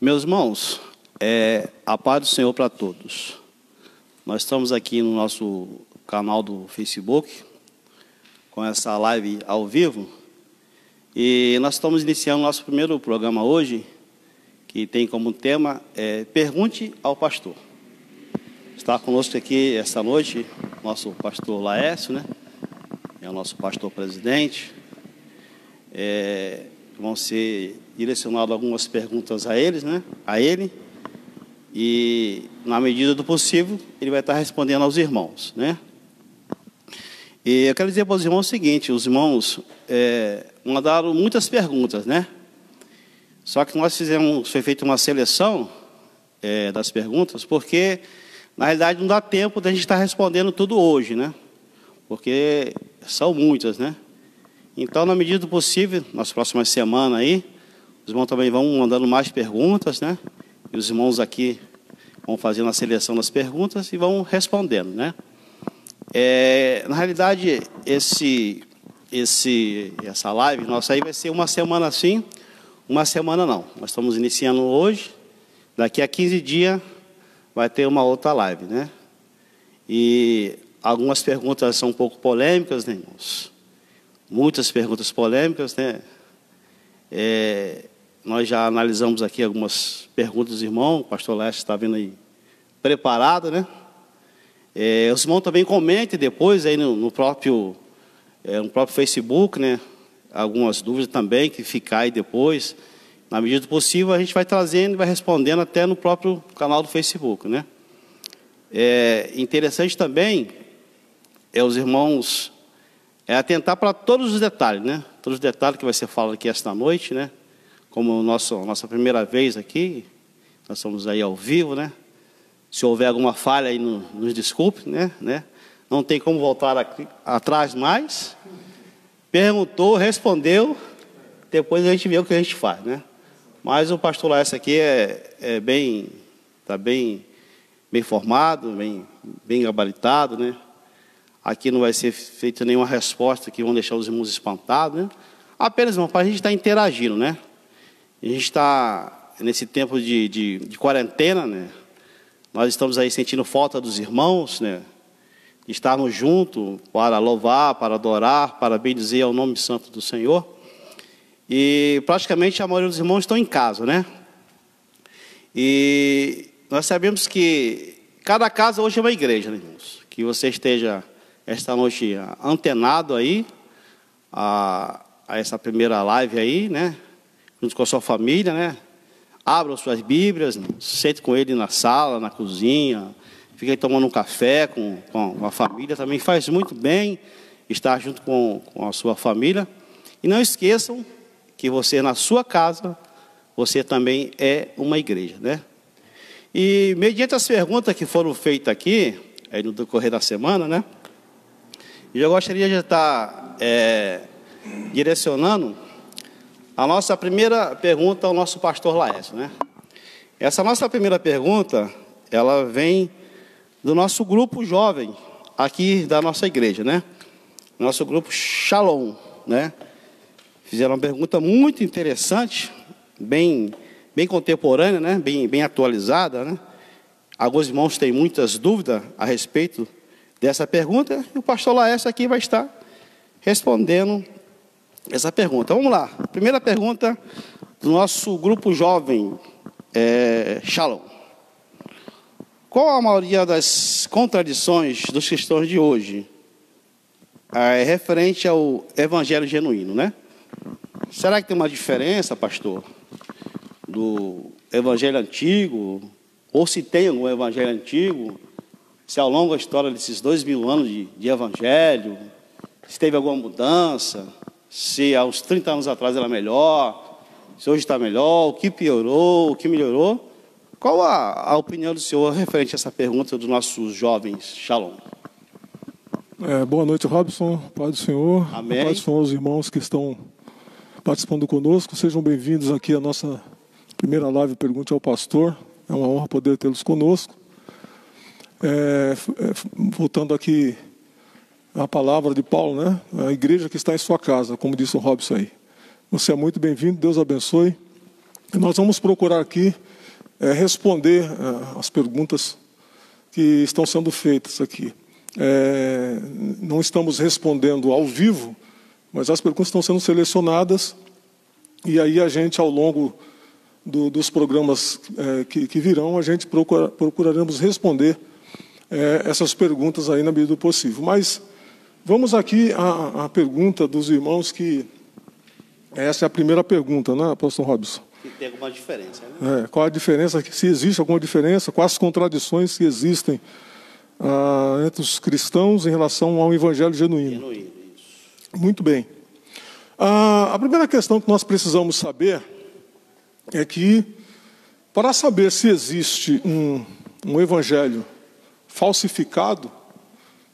Meus irmãos, a paz do Senhor para todos. Nós estamos aqui no nosso canal do Facebook, com essa live ao vivo, e nós estamos iniciando nosso primeiro programa hoje, que tem como tema Pergunte ao Pastor. Está conosco aqui esta noite nosso pastor Laércio, né? É o nosso pastor presidente. Vão ser direcionadas algumas perguntas a eles, né? A ele. E, na medida do possível, ele vai estar respondendo aos irmãos, né? E eu quero dizer para os irmãos o seguinte: os irmãos mandaram muitas perguntas, né? Só que foi feita uma seleção das perguntas, porque, na realidade, não dá tempo de a gente estar respondendo tudo hoje, né? Porque são muitas, né? Então, na medida do possível, nas próximas semanas aí, os irmãos também vão mandando mais perguntas, né? E os irmãos aqui vão fazendo a seleção das perguntas e vão respondendo, né? Na realidade, essa live nossa aí vai ser uma semana sim, uma semana não. Nós estamos iniciando hoje, daqui a 15 dias vai ter uma outra live, né? E algumas perguntas são um pouco polêmicas, né, irmãos? Muitas perguntas polêmicas, né? Nós já analisamos aqui algumas perguntas dos irmãos. O pastor Leste está vindo aí preparado, né? Os irmãos também comentem depois aí no próprio Facebook, né? Algumas dúvidas também que ficar aí depois. Na medida do possível, a gente vai trazendo e vai respondendo até no próprio canal do Facebook, né? Interessante também os irmãos atentar para todos os detalhes, né? Todos os detalhes que vai ser falado aqui esta noite, né? Como nossa primeira vez aqui, nós estamos aí ao vivo, né? Se houver alguma falha aí, nos desculpe, né? Não tem como voltar atrás mais. Perguntou, respondeu, depois a gente vê o que a gente faz, né? Mas o pastor Laércio aqui está bem formado, bem gabaritado, né? Aqui não vai ser feita nenhuma resposta que vão deixar os irmãos espantados, né? Apenas, irmão, para a gente estar interagindo, né? A gente está nesse tempo de quarentena, né? Nós estamos aí sentindo falta dos irmãos, né? De estarmos juntos para louvar, para adorar, para bendizer ao nome santo do Senhor. E praticamente a maioria dos irmãos estão em casa, né? E nós sabemos que cada casa hoje é uma igreja, né, irmãos? Que você esteja esta noite antenado aí a essa primeira live aí, né? Junto com a sua família, né? Abra suas Bíblias, sente com ele na sala, na cozinha, fica aí tomando um café com a família, também faz muito bem estar junto com a sua família. E não esqueçam que você, na sua casa, você também é uma igreja, né? E mediante as perguntas que foram feitas aqui, aí no decorrer da semana, né? Eu gostaria de estar direcionando a nossa primeira pergunta ao nosso pastor Laércio, né? Essa nossa primeira pergunta, ela vem do nosso grupo jovem aqui da nossa igreja, né? Nosso grupo Shalom, né? Fizeram uma pergunta muito interessante, bem contemporânea, né? Bem atualizada, né? Alguns irmãos têm muitas dúvidas a respeito dessa pergunta, e o pastor Laércio aqui vai estar respondendo essa pergunta. Vamos lá. Primeira pergunta do nosso grupo jovem Shalom. Qual a maioria das contradições dos cristãos de hoje referente ao evangelho genuíno, né? Será que tem uma diferença, pastor, do evangelho antigo? Ou se tem algum evangelho antigo? Se ao longo da história desses 2000 anos de evangelho, se teve alguma mudança? Se há uns 30 anos atrás era melhor? Se hoje está melhor? O que piorou? O que melhorou? Qual a opinião do senhor referente a essa pergunta dos nossos jovens? Shalom. Boa noite, Robson. Paz do Senhor. Amém. Paz do Senhor aos irmãos que estão participando conosco. Sejam bem-vindos aqui à nossa primeira live Pergunte ao Pastor. É uma honra poder tê-los conosco. Voltando aqui à palavra de Paulo, né? A igreja que está em sua casa, como disse o Robson aí. Você é muito bem-vindo, Deus abençoe. E nós vamos procurar aqui responder as perguntas que estão sendo feitas aqui. Não estamos respondendo ao vivo, mas as perguntas estão sendo selecionadas, e aí a gente, ao longo dos programas que virão, a gente procuraremos responder essas perguntas aí na medida do possível. Mas vamos aqui à pergunta dos irmãos, que essa é a primeira pergunta, né, pastor Robson? Que tem alguma diferença, né? Qual a diferença, se existe alguma diferença, quais as contradições que existem entre os cristãos em relação ao evangelho genuíno. Isso. Muito bem. A primeira questão que nós precisamos saber é que, para saber se existe um evangelho falsificado,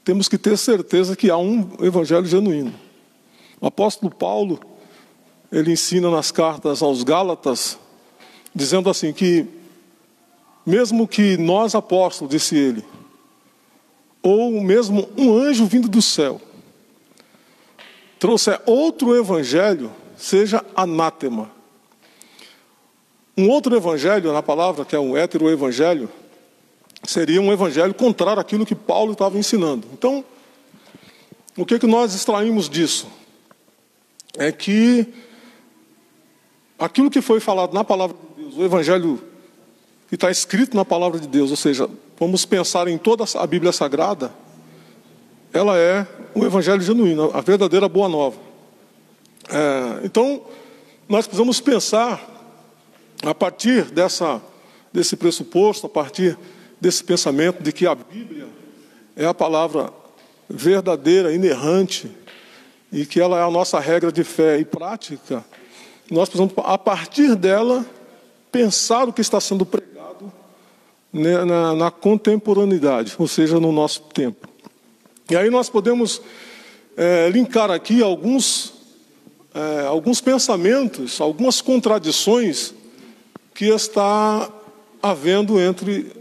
temos que ter certeza que há um evangelho genuíno. O apóstolo Paulo, ele ensina nas cartas aos Gálatas, dizendo assim que, mesmo que nós apóstolos, disse ele, ou mesmo um anjo vindo do céu, trouxer outro evangelho, seja anátema. Um outro evangelho, na palavra, que é um heteroevangelho, seria um evangelho contrário àquilo que Paulo estava ensinando. Então, o que nós extraímos disso? É que aquilo que foi falado na palavra de Deus, o evangelho que está escrito na palavra de Deus, ou seja, vamos pensar em toda a Bíblia Sagrada, ela é o evangelho genuíno, a verdadeira boa nova. Então, nós precisamos pensar, a partir desse pressuposto, a partir desse pensamento de que a Bíblia é a palavra verdadeira, inerrante, e que ela é a nossa regra de fé e prática, nós precisamos, a partir dela, pensar o que está sendo pregado na contemporaneidade, ou seja, no nosso tempo. E aí nós podemos linkar aqui alguns pensamentos, algumas contradições que está havendo entre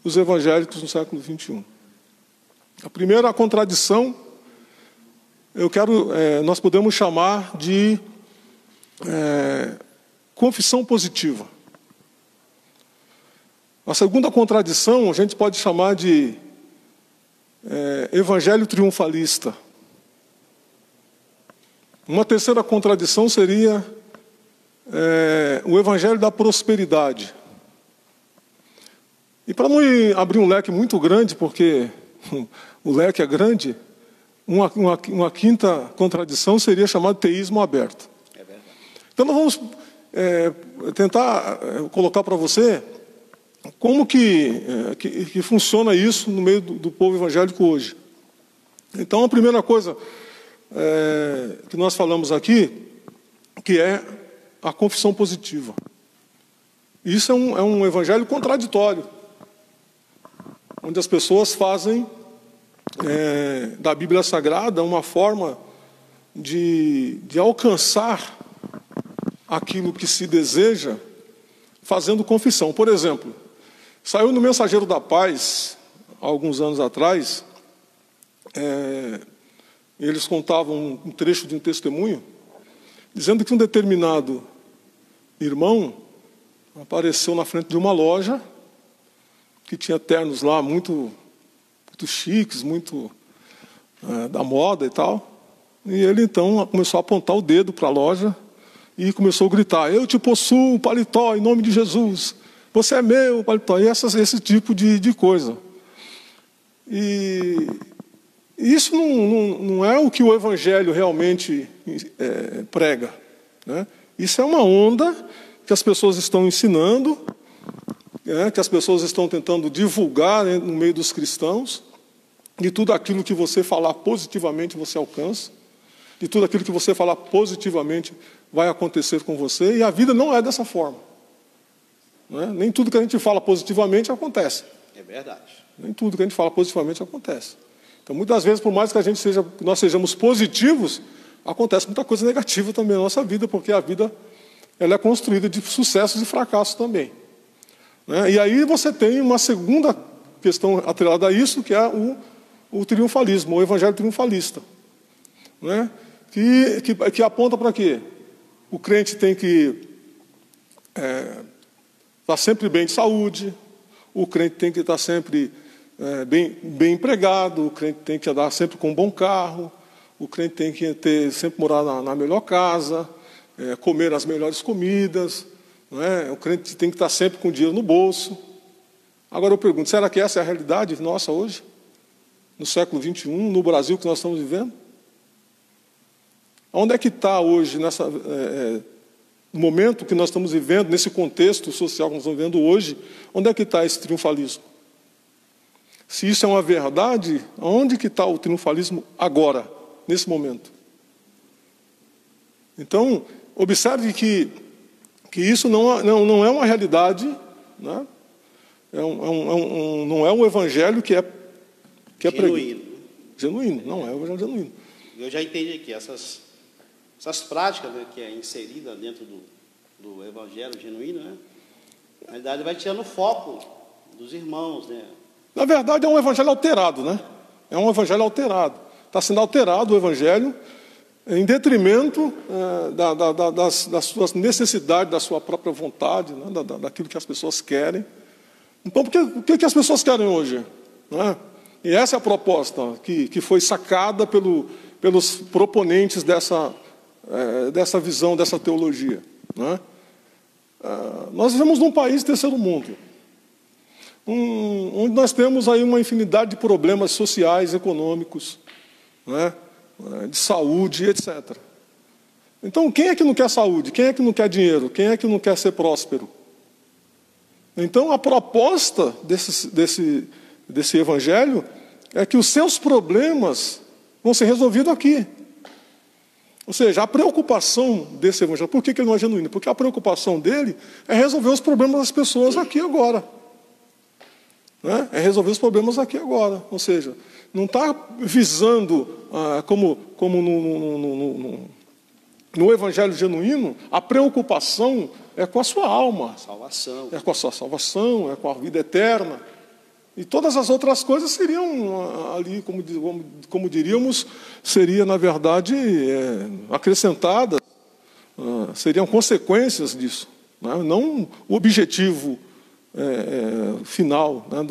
os evangélicos no século XXI. A primeira contradição, nós podemos chamar de confissão positiva. A segunda contradição a gente pode chamar de evangelho triunfalista. Uma terceira contradição seria o evangelho da prosperidade. E para não abrir um leque muito grande, porque o leque é grande, uma quinta contradição seria chamada de teísmo aberto. É verdade. Então nós vamos tentar colocar para você como que funciona isso no meio do povo evangélico hoje. Então a primeira coisa que nós falamos aqui, que é a confissão positiva. Isso é um evangelho contraditório, onde as pessoas fazem da Bíblia Sagrada uma forma de alcançar aquilo que se deseja fazendo confissão. Por exemplo, saiu no Mensageiro da Paz, há alguns anos atrás, eles contavam um trecho de um testemunho, dizendo que um determinado irmão apareceu na frente de uma loja que tinha ternos lá muito chiques, muito da moda e tal. E ele então começou a apontar o dedo para a loja e começou a gritar: eu te possuo, paletó, em nome de Jesus. Você é meu, paletó. E esse tipo de coisa. E isso não é o que o Evangelho realmente prega, né? Isso é uma onda que as pessoas estão ensinando, que as pessoas estão tentando divulgar no meio dos cristãos, de tudo aquilo que você falar positivamente você alcança, de tudo aquilo que você falar positivamente vai acontecer com você, e a vida não é dessa forma. Né? Nem tudo que a gente fala positivamente acontece. É verdade. Nem tudo que a gente fala positivamente acontece. Então, muitas vezes, por mais que nós sejamos positivos, acontece muita coisa negativa também na nossa vida, porque a vida ela é construída de sucessos e fracassos também. Né? E aí você tem uma segunda questão atrelada a isso, que é o triunfalismo, o evangelho triunfalista. Né? Que aponta para quê? O crente tem que estar sempre bem de saúde, o crente tem que estar sempre bem empregado, o crente tem que andar sempre com um bom carro, o crente tem que sempre morar na melhor casa, comer as melhores comidas, não é? O crente tem que estar sempre com dinheiro no bolso. Agora eu pergunto, será que essa é a realidade nossa hoje? No século XXI, no Brasil que nós estamos vivendo? Onde é que está hoje, no momento que nós estamos vivendo, nesse contexto social que nós estamos vivendo hoje, onde é que está esse triunfalismo? Se isso é uma verdade, onde que está o triunfalismo agora, nesse momento? Então, observe que isso não é uma realidade, né? Não é um evangelho que é genuíno. Genuíno, não é um evangelho genuíno. Eu já entendi aqui, essas práticas, né, que é inserida dentro do evangelho genuíno, né, na verdade vai tirando o foco dos irmãos, né? Na verdade é um evangelho alterado, né? É um evangelho alterado. Está sendo alterado o evangelho em detrimento das suas necessidades, da sua própria vontade, né, daquilo que as pessoas querem. Então, o que as pessoas querem hoje? Não é? E essa é a proposta que foi sacada pelos proponentes dessa visão, dessa teologia. Não é? Nós vivemos num país terceiro mundo, onde nós temos aí uma infinidade de problemas sociais, econômicos, não é? De saúde, etc. Então, quem é que não quer saúde? Quem é que não quer dinheiro? Quem é que não quer ser próspero? Então, a proposta desse evangelho é que os seus problemas vão ser resolvidos aqui. Ou seja, a preocupação desse evangelho, por que ele não é genuíno? Porque a preocupação dele é resolver os problemas das pessoas aqui agora. Né? É resolver os problemas aqui agora. Ou seja, não está visando, como no evangelho genuíno, a preocupação é com a sua alma. Salvação. É com a sua salvação, é com a vida eterna. E todas as outras coisas seriam ali, como diríamos, seria, na verdade, acrescentadas, seriam consequências disso, né? Não o objetivo final, né,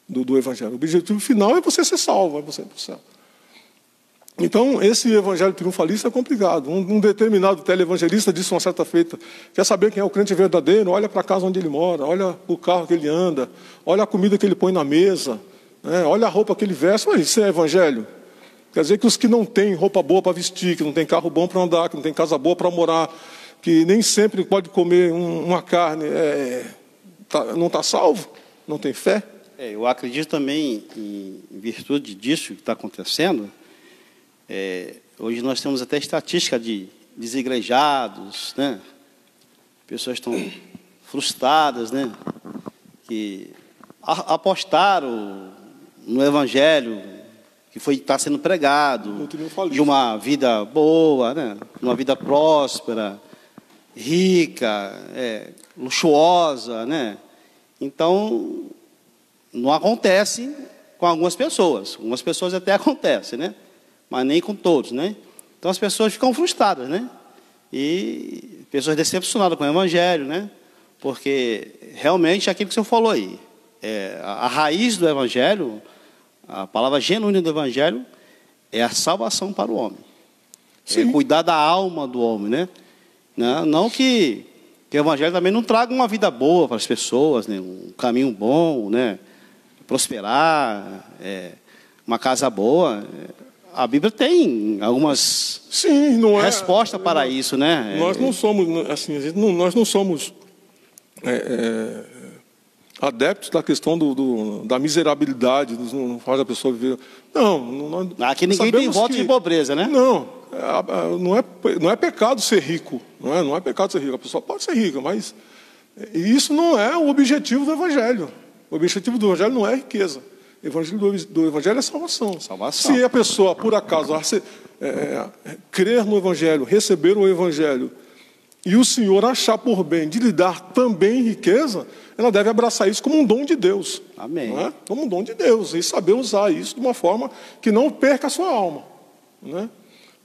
do evangelho. O objetivo final é você ser salvo, é você ir para o céu. Então, esse evangelho triunfalista é complicado. Um determinado televangelista disse uma certa feita: quer saber quem é o crente verdadeiro? Olha para a casa onde ele mora, olha o carro que ele anda, olha a comida que ele põe na mesa, né? Olha a roupa que ele veste. Mas isso é evangelho? Quer dizer que os que não têm roupa boa para vestir, que não têm carro bom para andar, que não têm casa boa para morar, que nem sempre pode comer uma carne, não está salvo? Não tem fé? Eu acredito também, em virtude disso que está acontecendo, hoje nós temos até estatística de desigrejados, né? Pessoas estão frustradas, né? Que apostaram no evangelho que está sendo pregado, de uma vida boa, né? Uma vida próspera, rica, luxuosa, né? Então, não acontece com algumas pessoas. Algumas pessoas até acontece, né? Mas nem com todos, né? Então as pessoas ficam frustradas, né? E pessoas decepcionadas com o evangelho, né? Porque realmente aquilo que o senhor falou aí, a raiz do evangelho, a palavra genuína do evangelho é a salvação para o homem. É cuidar da alma do homem, né? Não que o evangelho também não traga uma vida boa para as pessoas, né? Um caminho bom, né? Prosperar, uma casa boa. A Bíblia tem algumas respostas para isso, né? Nós não somos, assim, nós não somos adeptos da questão da miserabilidade, não faz a pessoa viver. Não. Aqui ninguém tem voto de pobreza, né? Não é pecado ser rico, não é pecado ser rico. A pessoa pode ser rica, mas isso não é o objetivo do evangelho. O objetivo do evangelho não é riqueza. O evangelho do evangelho é salvação. Se a pessoa, por acaso, crer no evangelho, receber o evangelho, e o Senhor achar por bem de lhe dar também riqueza, ela deve abraçar isso como um dom de Deus. Amém. Não é? Como um dom de Deus, e saber usar isso de uma forma que não perca a sua alma. Não é?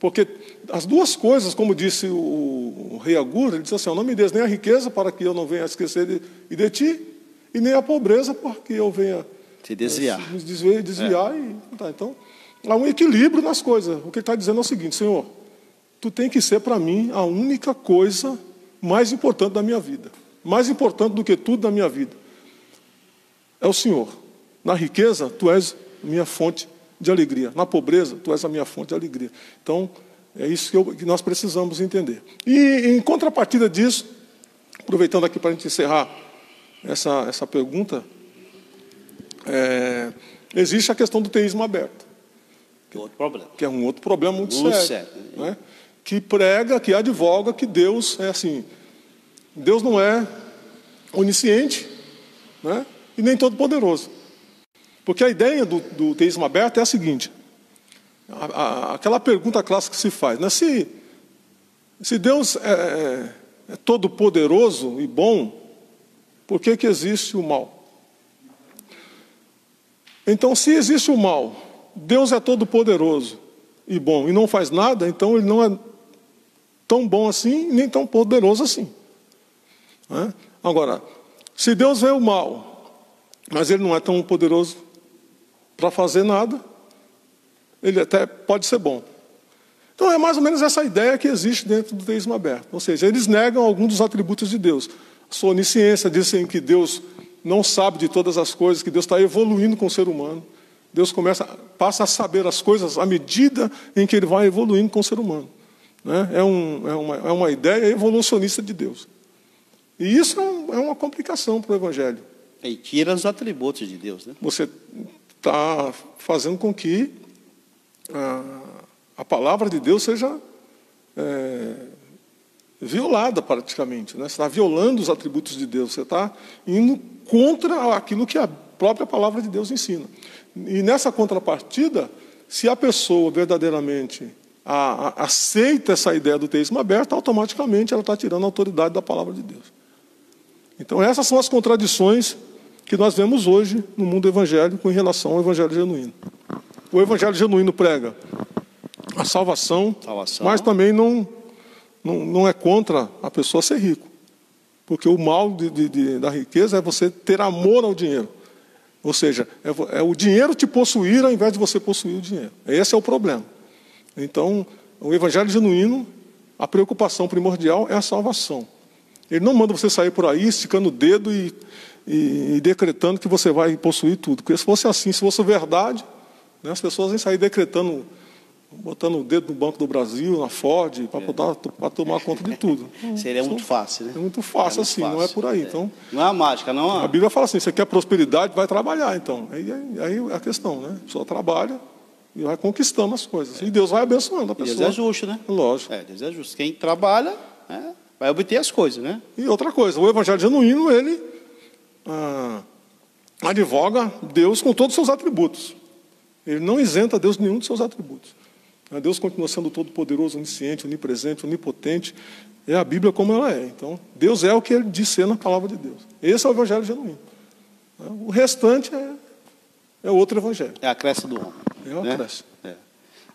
Porque as duas coisas, como disse o rei Agur, ele disse assim: não me des nem a riqueza para que eu não venha a esquecer de ti, e nem a pobreza para que eu venha se desviar. Me desviar. Então, há um equilíbrio nas coisas. O que ele está dizendo é o seguinte: Senhor, tu tem que ser para mim a única coisa mais importante da minha vida. Mais importante do que tudo da minha vida é o Senhor. Na riqueza, tu és minha fonte de alegria. Na pobreza, tu és a minha fonte de alegria. Então, é isso que nós precisamos entender. E, em contrapartida disso, aproveitando aqui para a gente encerrar essa pergunta, existe a questão do teísmo aberto. Outro problema. Que é um outro problema muito sério. Né? Que prega, que advoga que Deus é assim. Deus não é onisciente, né? E nem todo-poderoso. Porque a ideia do teísmo aberto é a seguinte: aquela pergunta clássica que se faz, né? Se Deus é todo-poderoso e bom, por que existe o mal? Então, se existe o mal, Deus é todo-poderoso e bom e não faz nada, então ele não é tão bom assim nem tão poderoso assim. Né? Agora, se Deus vê o mal, mas ele não é tão poderoso para fazer nada, ele até pode ser bom. Então é mais ou menos essa ideia que existe dentro do teísmo aberto. Ou seja, eles negam alguns dos atributos de Deus. A sua onisciência, dizem que Deus não sabe de todas as coisas, que Deus está evoluindo com o ser humano. Deus passa a saber as coisas à medida em que ele vai evoluindo com o ser humano. Né? É uma ideia evolucionista de Deus. E isso é uma complicação para o Evangelho. E tira os atributos de Deus, né? Você está fazendo com que a palavra de Deus seja violada praticamente. Né? Você está violando os atributos de Deus. Você está indo contra aquilo que a própria palavra de Deus ensina. E nessa contrapartida, se a pessoa verdadeiramente aceita essa ideia do teísmo aberto, automaticamente ela está tirando a autoridade da palavra de Deus. Então essas são as contradições que nós vemos hoje no mundo evangélico em relação ao evangelho genuíno. O evangelho genuíno prega a salvação. Mas também não é contra a pessoa ser rico. Porque o mal da riqueza é você ter amor ao dinheiro. Ou seja, é o dinheiro te possuir ao invés de você possuir o dinheiro. Esse é o problema. Então, o evangelho genuíno, a preocupação primordial é a salvação. Ele não manda você sair por aí esticando o dedo e decretando que você vai possuir tudo. Porque se fosse assim, se fosse verdade, né, as pessoas iam sair decretando, botando o dedo no Banco do Brasil, na Ford, para tomar conta de tudo. Seria muito fácil, né? É muito fácil assim, não é por aí. Então, não é a mágica, não. A Bíblia fala assim: você quer prosperidade, vai trabalhar. Então, aí é a questão, né? A pessoa trabalha e vai conquistando as coisas. E Deus vai abençoando a pessoa. Deus é justo, né? Lógico. Deus é justo. Quem trabalha, vai obter as coisas, né? E outra coisa, o evangelho genuíno, ele advoga Deus com todos os seus atributos. Ele não isenta Deus de nenhum dos seus atributos. Deus continua sendo todo-poderoso, onisciente, onipresente, onipotente. É a Bíblia como ela é. Então, Deus é o que ele diz ser na palavra de Deus. Esse é o evangelho genuíno. O restante é outro evangelho. É a crença do homem. É a crença.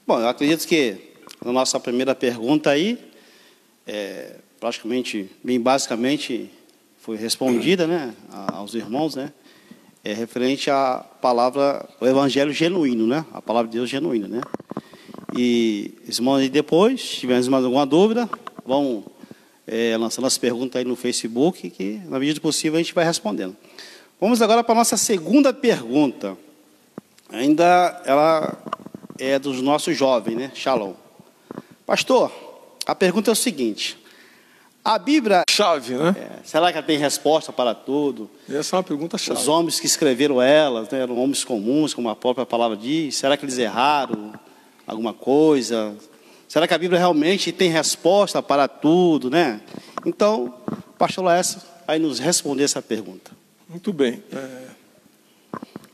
Bom, eu acredito que na nossa primeira pergunta aí, praticamente, bem basicamente, foi respondida, né, aos irmãos, né? Referente à palavra, o evangelho genuíno, né? A palavra de Deus genuína, né? E irmãos, aí depois, se tivermos mais alguma dúvida, vão lançando as perguntas aí no Facebook, que na medida do possível a gente vai respondendo. Vamos agora para a nossa segunda pergunta. Ainda ela é dos nossos jovens, né? Shalom. Pastor, a pergunta é o seguinte: a Bíblia... Chave, né? Será que ela tem resposta para tudo? Essa é uma pergunta chave. Os homens que escreveram ela, né, eram homens comuns, como a própria palavra diz. Será que eles erraram alguma coisa? Será que a Bíblia realmente tem resposta para tudo, né? Então, o pastor Laércio vai nos responder essa pergunta. Muito bem.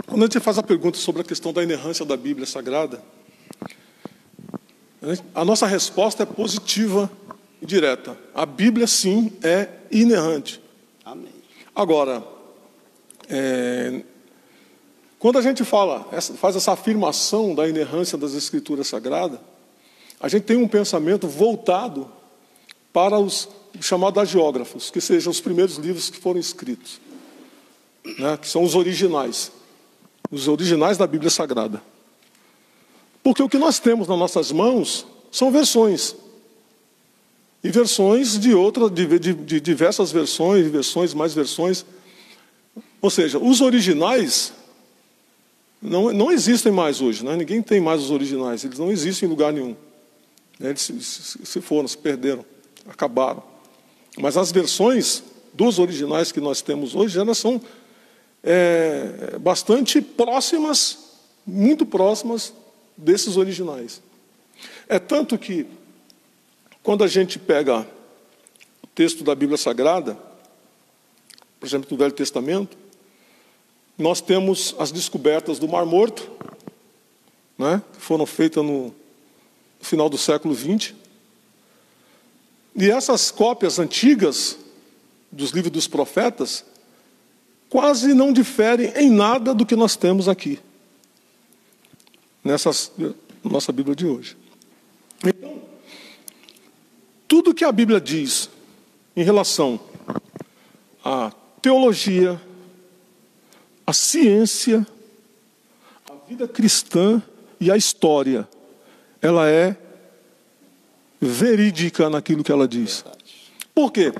Quando a gente faz a pergunta sobre a questão da inerrância da Bíblia Sagrada, a nossa resposta é positiva e direta. A Bíblia, sim, é inerrante. Amém. Agora, quando a gente faz essa afirmação da inerrância das Escrituras Sagradas, a gente tem um pensamento voltado para os chamados hagiógrafos, que sejam os primeiros livros que foram escritos, né, que são os originais da Bíblia Sagrada. Porque o que nós temos nas nossas mãos são versões. E versões de diversas versões, mais versões. Ou seja, os originais não existem mais hoje, né? Ninguém tem mais os originais, eles não existem em lugar nenhum. Eles se foram, se perderam, acabaram. Mas as versões dos originais que nós temos hoje, elas são bastante próximas, muito próximas desses originais. É tanto que, quando a gente pega o texto da Bíblia Sagrada, por exemplo, do Velho Testamento, nós temos as descobertas do Mar Morto, né, que foram feitas no final do século XX. E essas cópias antigas dos livros dos profetas quase não diferem em nada do que nós temos aqui, nessa nossa Bíblia de hoje. Então, tudo que a Bíblia diz em relação à teologia, à ciência, à vida cristã e à história, ela é verídica naquilo que ela diz. Por quê?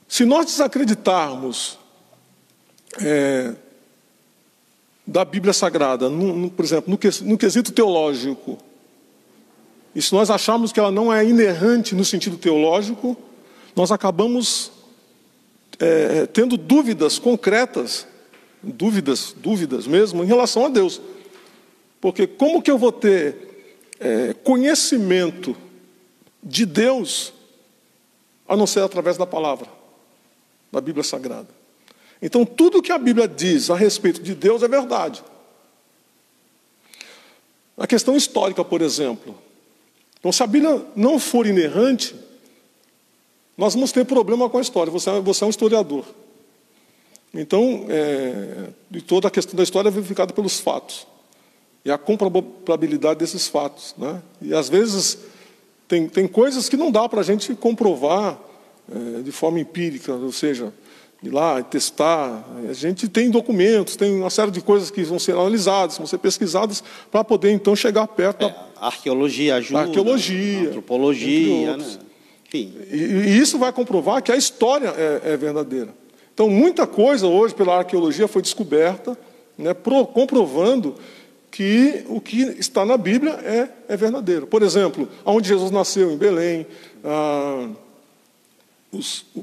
Se nós desacreditarmos da Bíblia Sagrada, por exemplo, no quesito teológico, e se nós acharmos que ela não é inerrante no sentido teológico, nós acabamos tendo dúvidas concretas, dúvidas mesmo, em relação a Deus. Porque como que eu vou ter conhecimento de Deus, a não ser através da palavra, da Bíblia Sagrada? Então, tudo que a Bíblia diz a respeito de Deus é verdade. A questão histórica, por exemplo. Então, se a Bíblia não for inerrante, nós vamos ter problema com a história. Você é um historiador. Então, de toda a questão da história é verificada pelos fatos. E a comprobabilidade desses fatos, né? E, às vezes, tem coisas que não dá para a gente comprovar de forma empírica, ou seja, ir lá e testar. A gente tem documentos, tem uma série de coisas que vão ser analisadas, vão ser pesquisadas, para poder, então, chegar perto da... Arqueologia ajuda, arqueologia, antropologia, né? Enfim. E isso vai comprovar que a história é verdadeira. Então, muita coisa hoje, pela arqueologia, foi descoberta, né, comprovando que o que está na Bíblia é verdadeiro. Por exemplo, onde Jesus nasceu, em Belém,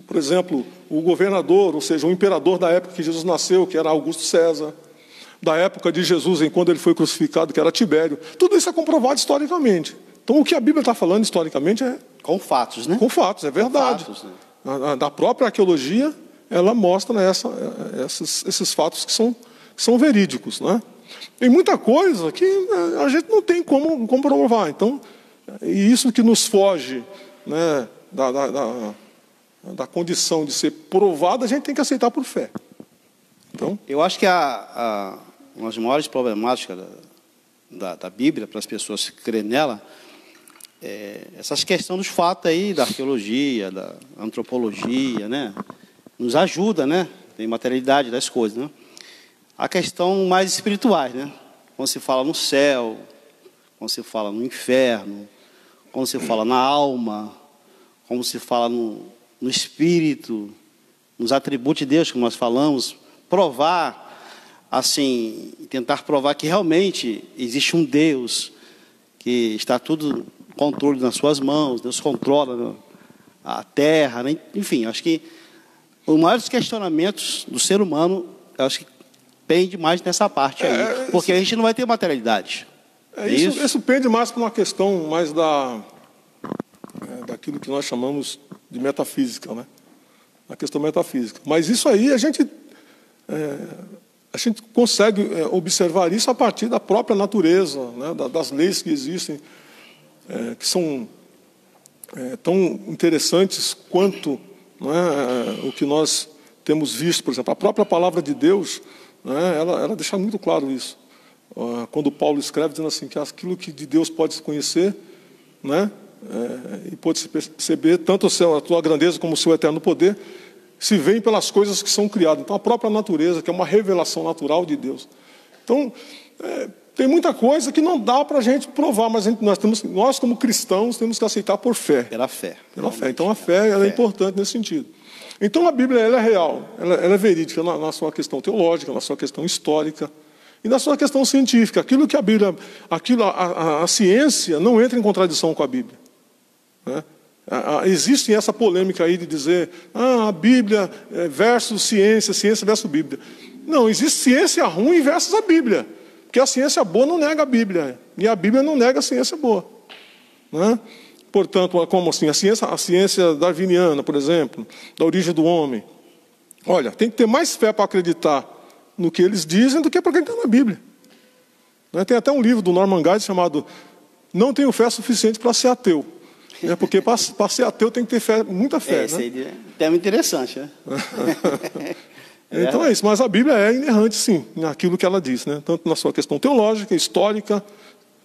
por exemplo, o governador, ou seja, o imperador da época que Jesus nasceu, que era Augusto César, da época de Jesus, quando ele foi crucificado, que era Tibério. Tudo isso é comprovado historicamente. Então, o que a Bíblia está falando historicamente é... Com fatos, né? Com fatos, é verdade. Com fatos, né? Da própria arqueologia, ela mostra, né, esses fatos que são verídicos, né? Tem muita coisa que a gente não tem como comprovar. Então, e isso que nos foge, né, da condição de ser provado, a gente tem que aceitar por fé. Então, eu acho que uma das maiores problemáticas da Bíblia, para as pessoas que crêem nela, essas questões dos fatos aí, da arqueologia, da antropologia, né? Nos ajuda, né? Tem materialidade das coisas, né? A questão mais espirituais, né? Quando se fala no céu, quando se fala no inferno, quando se fala na alma, como se fala no espírito, nos atributos de Deus, como nós falamos, provar, assim, tentar provar que realmente existe um Deus, que está tudo controle nas suas mãos, Deus controla a terra, né? Enfim, acho que os maiores questionamentos do ser humano, eu acho que pende mais nessa parte aí, porque a gente não vai ter materialidade. Isso pende mais para uma questão mais daquilo que nós chamamos de metafísica, né? A questão metafísica. Mas isso aí a gente consegue observar isso a partir da própria natureza, né? Das leis que existem, que são tão interessantes quanto, né, o que nós temos visto. Por exemplo, a própria palavra de Deus, né, ela deixa muito claro isso. Quando Paulo escreve dizendo assim, que aquilo que de Deus pode se conhecer né? E pôde perceber tanto a tua grandeza como o seu eterno poder se veem pelas coisas que são criadas. Então, a própria natureza, que é uma revelação natural de Deus. Então, tem muita coisa que não dá para a gente provar, mas nós, como cristãos, temos que aceitar por fé. Pela fé. Pela fé. Então, a fé ela é importante nesse sentido. Então, a Bíblia ela é real, ela é verídica na sua questão teológica, na sua questão histórica e na sua questão científica. Aquilo que a Bíblia, a ciência não entra em contradição com a Bíblia. Né? Existe essa polêmica aí de dizer a Bíblia versus ciência, ciência versus Bíblia. Não, existe ciência ruim versus a Bíblia. Porque a ciência boa não nega a Bíblia. E a Bíblia não nega a ciência boa. Né? Portanto, como assim? A ciência darwiniana, por exemplo, da origem do homem. Olha, tem que ter mais fé para acreditar no que eles dizem do que para acreditar na Bíblia. Né? Tem até um livro do Norman Guide chamado Não Tenho Fé Suficiente para Ser Ateu. Porque para ser ateu tem que ter fé, muita fé. Esse aí é tema interessante, né? Então é isso, mas a Bíblia é inerrante, sim, naquilo que ela diz, né? Tanto na sua questão teológica, histórica,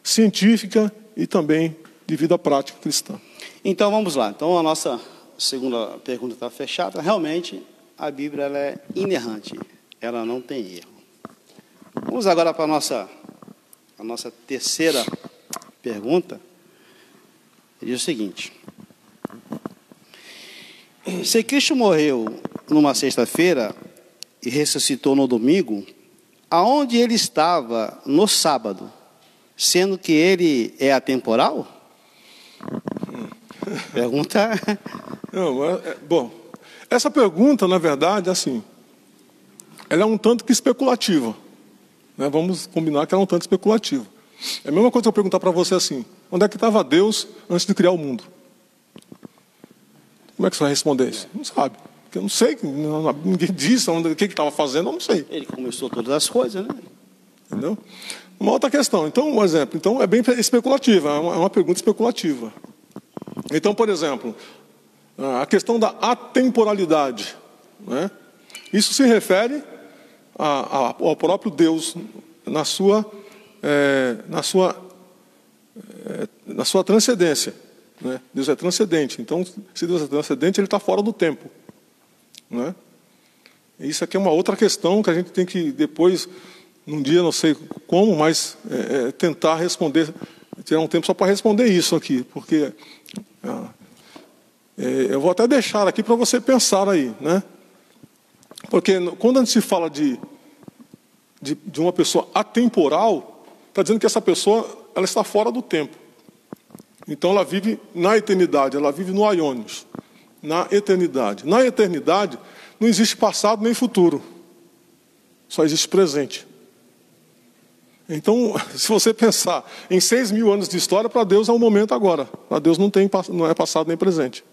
científica e também de vida prática cristã. Então vamos lá. Então a nossa segunda pergunta está fechada. Realmente a Bíblia ela é inerrante, ela não tem erro. Vamos agora para a nossa terceira pergunta. Ele diz o seguinte: se Cristo morreu numa sexta-feira e ressuscitou no domingo, aonde ele estava no sábado, sendo que ele é atemporal? Pergunta. Não, bom, essa pergunta, na verdade, assim, ela é um tanto que especulativa. Né? Vamos combinar que ela é um tanto especulativa. É a mesma coisa que eu perguntar para você assim: onde é que estava Deus antes de criar o mundo? Como é que você vai responder isso? Não sabe. Porque eu não sei, ninguém disse o que estava fazendo, eu não sei. Ele começou todas as coisas, né? Entendeu? Uma outra questão. Então, um exemplo. Então, é bem especulativa, é uma pergunta especulativa. Então, por exemplo, a questão da atemporalidade. Né? Isso se refere ao próprio Deus na sua transcendência. Né? Deus é transcendente. Então, se Deus é transcendente, Ele está fora do tempo. Né? Isso aqui é uma outra questão que a gente tem que depois, num dia, não sei como, mas tentar responder, tirar um tempo só para responder isso aqui, porque eu vou até deixar aqui para você pensar aí, né? Porque quando a gente se fala de uma pessoa atemporal, está dizendo que essa pessoa ela está fora do tempo. Então ela vive na eternidade, ela vive no aiônios, na eternidade. Na eternidade não existe passado nem futuro, só existe presente. Então, se você pensar em 6.000 anos de história, para Deus é um momento agora. Para Deus não é passado nem presente,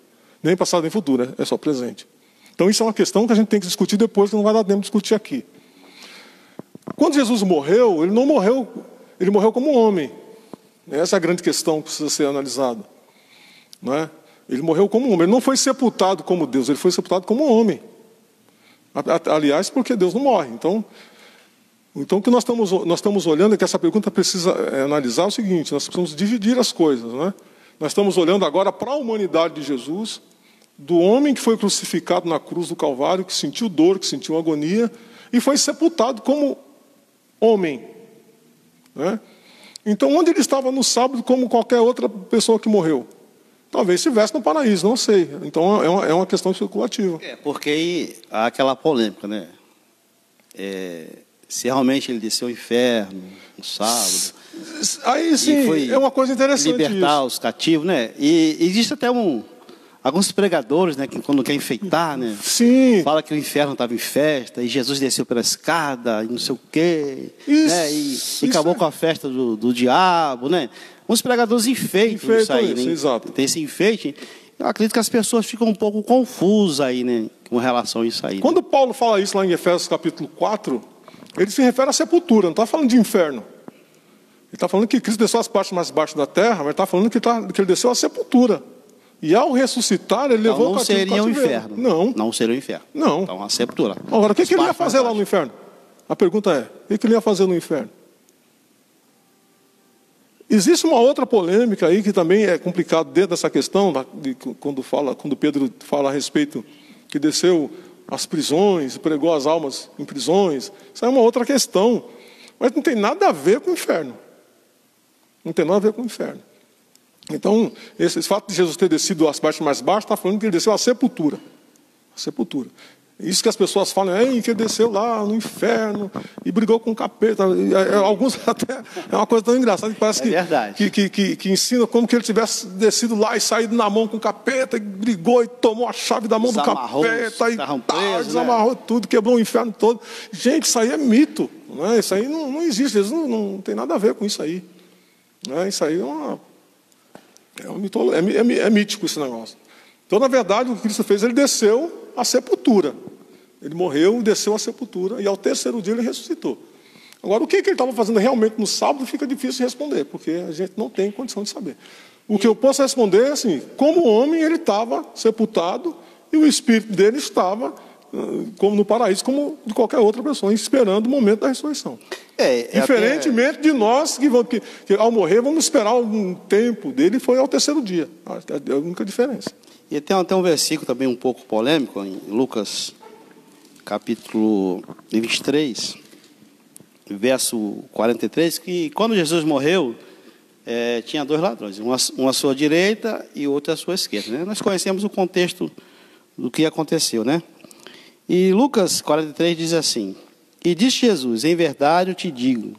nem passado nem futuro, é só presente. Então isso é uma questão que a gente tem que discutir depois, que não vai dar tempo de discutir aqui. Quando Jesus morreu, ele não morreu, ele morreu como um homem. Essa é a grande questão que precisa ser analisada. Não é? Ele morreu como um homem, ele não foi sepultado como Deus, ele foi sepultado como um homem. Aliás, porque Deus não morre. Então o que nós estamos olhando é que essa pergunta precisa analisar o seguinte: nós precisamos dividir as coisas. Né? Nós estamos olhando agora para a humanidade de Jesus, do homem que foi crucificado na cruz do Calvário, que sentiu dor, que sentiu agonia, e foi sepultado como homem. Né? Então, onde ele estava no sábado, como qualquer outra pessoa que morreu? Talvez estivesse no paraíso, não sei. Então, é uma questão especulativa. Porque aí há aquela polêmica, né? Se realmente ele desceu ao inferno no sábado. Aí sim, é uma coisa interessante libertar isso. os cativos, né? E existe até alguns pregadores, né, que quando quer enfeitar, né? Sim. Fala que o inferno estava em festa e Jesus desceu pela escada e não sei o quê, isso, né? E acabou com a festa do diabo, né? Uns pregadores enfeitam isso aí, né? Exato. Tem esse enfeite. Eu acredito que as pessoas ficam um pouco confusas aí, né, com relação a isso aí. Quando né? Paulo fala isso lá em Efésios capítulo 4, ele se refere à sepultura, não está falando de inferno. Ele está falando que Cristo desceu às partes mais baixas da terra, mas está falando que ele desceu à sepultura. E ao ressuscitar, ele levou o cativo não seria o inferno. Não seria o inferno. Não. Então, a sepultura. Agora, o que ele ia fazer lá no inferno? A pergunta é: o que ele ia fazer no inferno? Existe uma outra polêmica aí que também é complicado dentro dessa questão, quando Pedro fala a respeito que desceu às prisões, pregou as almas em prisões. Isso é uma outra questão, mas não tem nada a ver com o inferno. Não tem nada a ver com o inferno. Então, esse fato de Jesus ter descido às partes mais baixas, está falando que ele desceu à sepultura. A sepultura. Isso que as pessoas falam, que ele desceu lá no inferno e brigou com o capeta. Alguns até, é uma coisa tão engraçada que parece que ensina como que ele tivesse descido lá e saído na mão com o capeta, e brigou e tomou a chave da mão do capeta, e desamarrou tudo, quebrou o inferno todo. Gente, isso aí é mito. Né? Isso aí não existe, Jesus não tem nada a ver com isso aí. Né? Isso aí é mítico esse negócio. Então, na verdade, o que Cristo fez, ele desceu à sepultura. Ele morreu, desceu à sepultura, e ao terceiro dia ele ressuscitou. Agora, o que ele estava fazendo realmente no sábado fica difícil de responder, porque a gente não tem condição de saber. O que eu posso responder é assim, como homem ele estava sepultado, e o espírito dele estava como no paraíso, como de qualquer outra pessoa, esperando o momento da ressurreição. Diferentemente de nós, que ao morrer vamos esperar um tempo dele, foi ao terceiro dia. É a única diferença. E tem até um versículo também um pouco polêmico, em Lucas, capítulo 23, verso 43, que quando Jesus morreu, tinha dois ladrões, um à sua direita e outro à sua esquerda. Né? Nós conhecemos o contexto do que aconteceu, né? E Lucas 43 diz assim, e disse Jesus, em verdade eu te digo,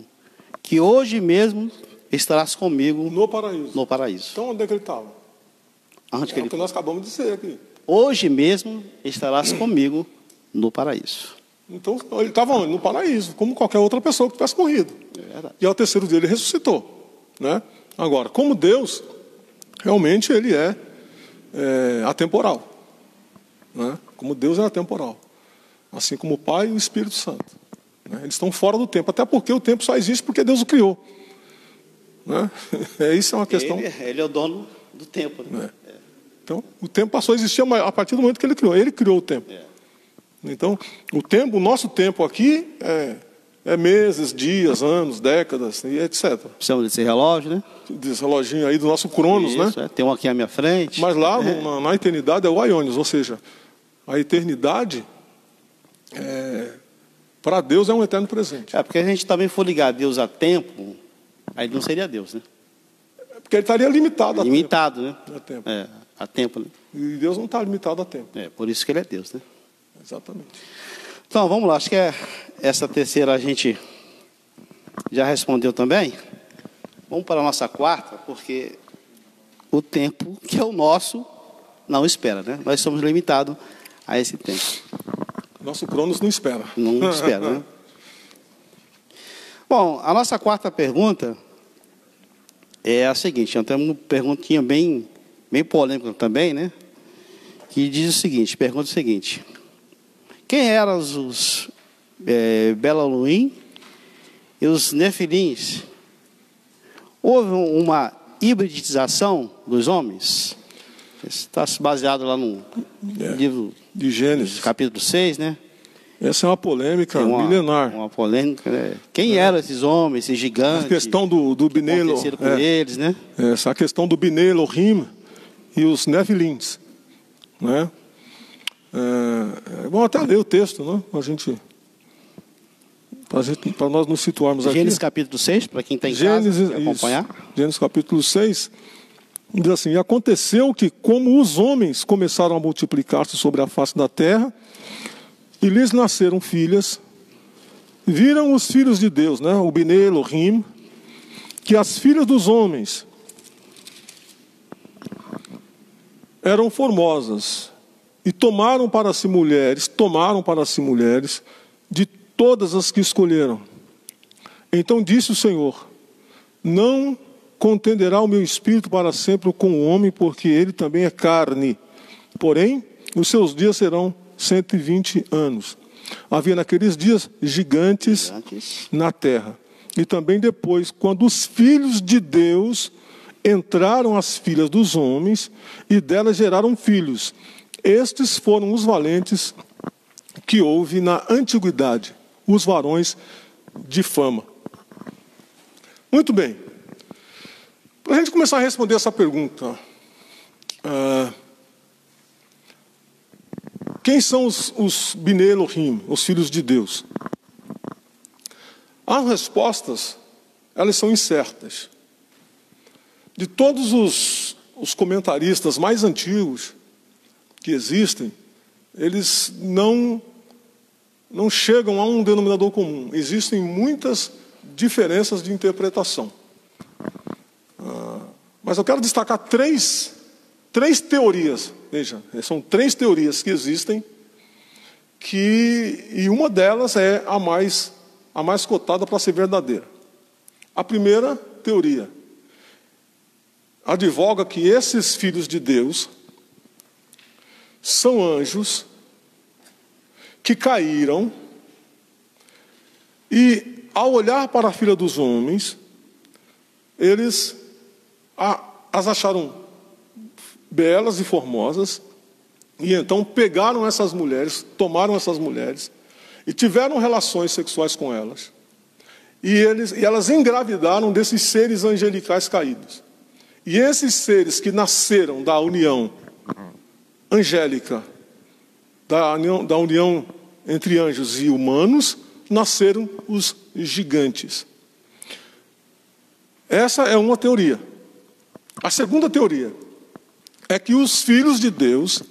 que hoje mesmo estarás comigo no paraíso. Então onde é que ele estava? Onde que ele... o que nós acabamos de dizer aqui. Hoje mesmo estarás comigo no paraíso. Então ele estava onde? No paraíso, como qualquer outra pessoa que tivesse morrido. E ao terceiro dia ele ressuscitou. Né? Agora, como Deus, realmente ele é atemporal. Né? Como Deus é atemporal. Assim como o Pai e o Espírito Santo. Né? Eles estão fora do tempo, até porque o tempo só existe porque Deus o criou. Né? Isso é uma questão... Ele é o dono do tempo. Né? Então, o tempo passou a existir a partir do momento que ele criou. Ele criou o tempo. Então, o nosso tempo aqui é meses, dias, anos, décadas, e etc. Precisamos desse relógio, né? Desse reloginho aí do nosso Cronos, isso, né? Tem um aqui à minha frente. Mas lá na eternidade é o Aionios, ou seja, a eternidade para Deus é um eterno presente. Porque a gente também for ligar Deus a tempo, aí não seria Deus, né? Porque ele estaria limitado a tempo. Né? A tempo. A tempo, né? E Deus não está limitado a tempo. Por isso que ele é Deus, né? Exatamente. Então, vamos lá. Acho que essa terceira a gente já respondeu também. Vamos para a nossa quarta, porque o tempo que é o nosso não espera, né? Nós somos limitados a esse tempo. Nosso Cronos não espera. Não espera, né? Bom, a nossa quarta pergunta é a seguinte. Tem uma perguntinha bem polêmica também, né? Que diz o seguinte, pergunta o seguinte. Quem eram os Belaluim e os Nefilins? Houve uma hibridização dos homens? Está baseado lá no livro de Gênesis, capítulo 6, né? Essa é uma polêmica milenar. Uma polêmica, né? Quem eram esses homens, esses gigantes? A questão do Bnei Elohim, com eles, né? Essa questão do Bnei Elohim e os Nefilins, né? É bom até ler o texto, né? Para nós nos situarmos aqui. Gênesis capítulo 6, para quem está em casa, quer acompanhar. Gênesis capítulo 6, diz assim, e aconteceu que, como os homens começaram a multiplicar-se sobre a face da terra, e lhes nasceram filhas, viram os filhos de Deus, né? O Bnei Elohim, que as filhas dos homens eram formosas, e tomaram para si mulheres de todas as que escolheram. Então disse o Senhor, não contenderá o meu espírito para sempre com o homem, porque ele também é carne. Porém, os seus dias serão 120 anos. Havia naqueles dias gigantes na terra. E também depois, quando os filhos de Deus entraram as filhas dos homens, e delas geraram filhos. Estes foram os valentes que houve na antiguidade, os varões de fama. Muito bem. Para a gente começar a responder essa pergunta, quem são os Bnei Elohim, os filhos de Deus? As respostas, elas são incertas. De todos os comentaristas mais antigos que existem, eles não chegam a um denominador comum. Existem muitas diferenças de interpretação. Mas eu quero destacar três teorias. Veja, são 3 teorias que existem, e uma delas é a mais cotada para ser verdadeira. A primeira teoria advoga que esses filhos de Deus são anjos que caíram e, ao olhar para a filha dos homens, eles as acharam belas e formosas, e então pegaram essas mulheres, tomaram essas mulheres e tiveram relações sexuais com elas. E elas engravidaram desses seres angelicais caídos. E esses seres que nasceram da união angélica, da união entre anjos e humanos, nasceram os gigantes. Essa é uma teoria. A segunda teoria é que os filhos de Deus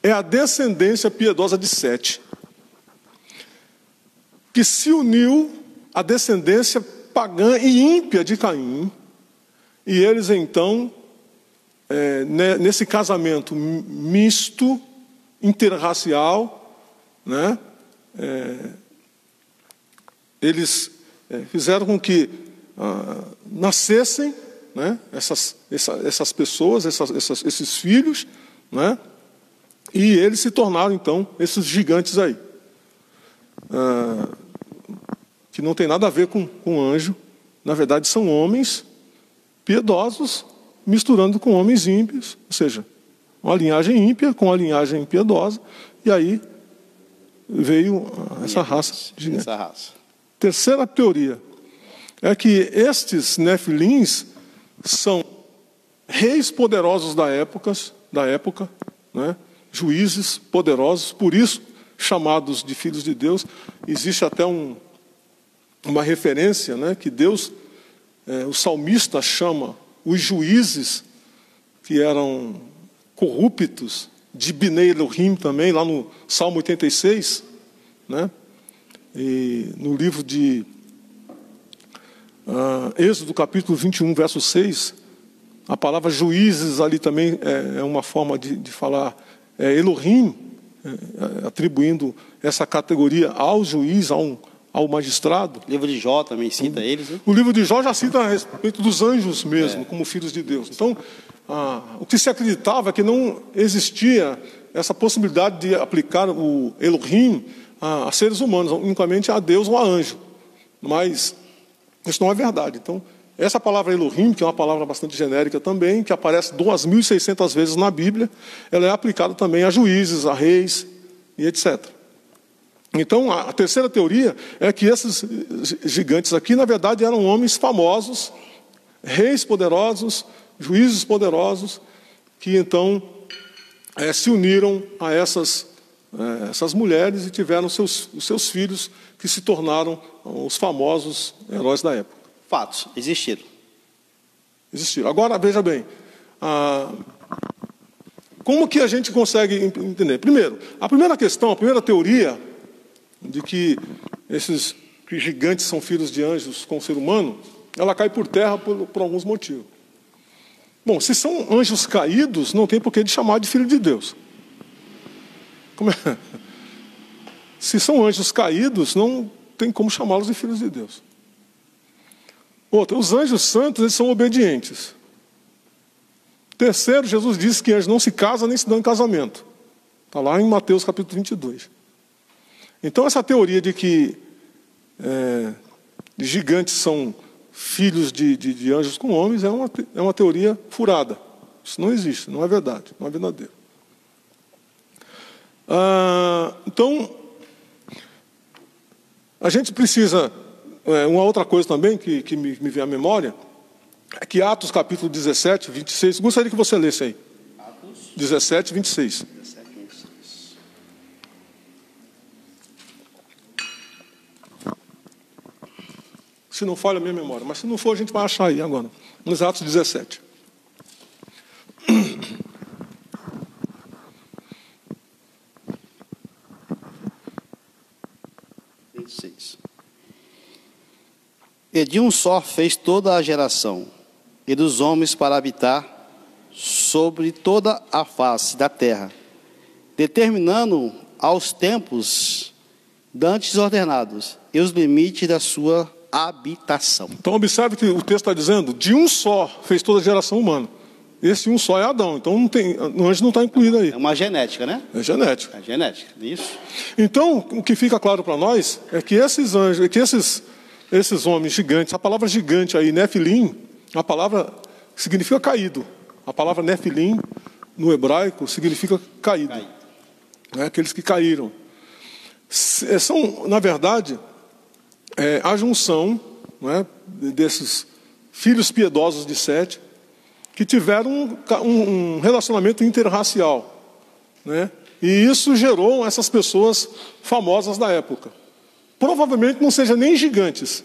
é a descendência piedosa de Sete, que se uniu à descendência pagã e ímpia de Caim, e eles então, nesse casamento misto, interracial, né, eles fizeram com que nascessem, né, essas pessoas, esses filhos, né, e eles se tornaram então esses gigantes aí, que não tem nada a ver com anjo. Na verdade são homens piedosos misturando com homens ímpios, ou seja, uma linhagem ímpia com a linhagem piedosa, e aí veio essa raça gigante. Terceira teoria é que estes nefilins são reis poderosos da época, né? Juízes poderosos, por isso chamados de filhos de Deus. Existe até uma referência, né, que Deus, o salmista chama os juízes que eram corruptos de Bnei Elohim também, lá no Salmo 86, né? E no livro de Êxodo, capítulo 21, verso 6, a palavra juízes ali também é uma forma de falar Elohim, atribuindo essa categoria ao juiz, ao magistrado. O livro de Jó também cita eles, né? O livro de Jó já cita a respeito dos anjos mesmo, como filhos de Deus. Então, o que se acreditava é que não existia essa possibilidade de aplicar o Elohim a seres humanos, unicamente a Deus ou a anjo. Mas isso não é verdade. Então, essa palavra Elohim, que é uma palavra bastante genérica também, que aparece 2.600 vezes na Bíblia, ela é aplicada também a juízes, a reis e etc. Então, a terceira teoria é que esses gigantes aqui, na verdade, eram homens famosos, reis poderosos, juízes poderosos, que então se uniram a essas mulheres e tiveram os seus filhos, que se tornaram os famosos heróis da época. Fatos, existiram. Agora, veja bem, como que a gente consegue entender? Primeiro, a primeira teoria de que esses gigantes são filhos de anjos com o ser humano, ela cai por terra por alguns motivos. Bom, se são anjos caídos, não tem por que de chamar de filho de Deus. Se são anjos caídos, não tem como chamá-los de filhos de Deus. Outra, os anjos santos, eles são obedientes. Terceiro, Jesus disse que anjos não se casam nem se dão em casamento. Está lá em Mateus capítulo 22. Então, essa teoria de que gigantes são filhos de anjos com homens é uma teoria furada. Isso não existe, não é verdade, não é verdadeiro. Então, a gente precisa... uma outra coisa também que me vem à memória que Atos capítulo 17, 26, gostaria que você lesse aí. Atos 17, 26. 17, 26. Se não falha a minha memória, mas se não for, a gente vai achar aí agora. Nos Atos 17. E de um só fez toda a geração, e dos homens para habitar sobre toda a face da terra, determinando aos tempos dantes ordenados e os limites da sua habitação. Então observe que o texto está dizendo, de um só fez toda a geração humana. Esse um só é Adão, então o anjo não está incluído aí. É uma genética, né? É genética. É genética, isso. Então, o que fica claro para nós é que esses anjos, que esses homens gigantes, a palavra gigante aí, Nefilim, a palavra significa caído. A palavra Nefilim, no hebraico, significa caído. Né? Aqueles que caíram. São, na verdade, a junção, né, desses filhos piedosos de Sete, que tiveram um relacionamento interracial. Né? E isso gerou essas pessoas famosas da época. Provavelmente não sejam nem gigantes.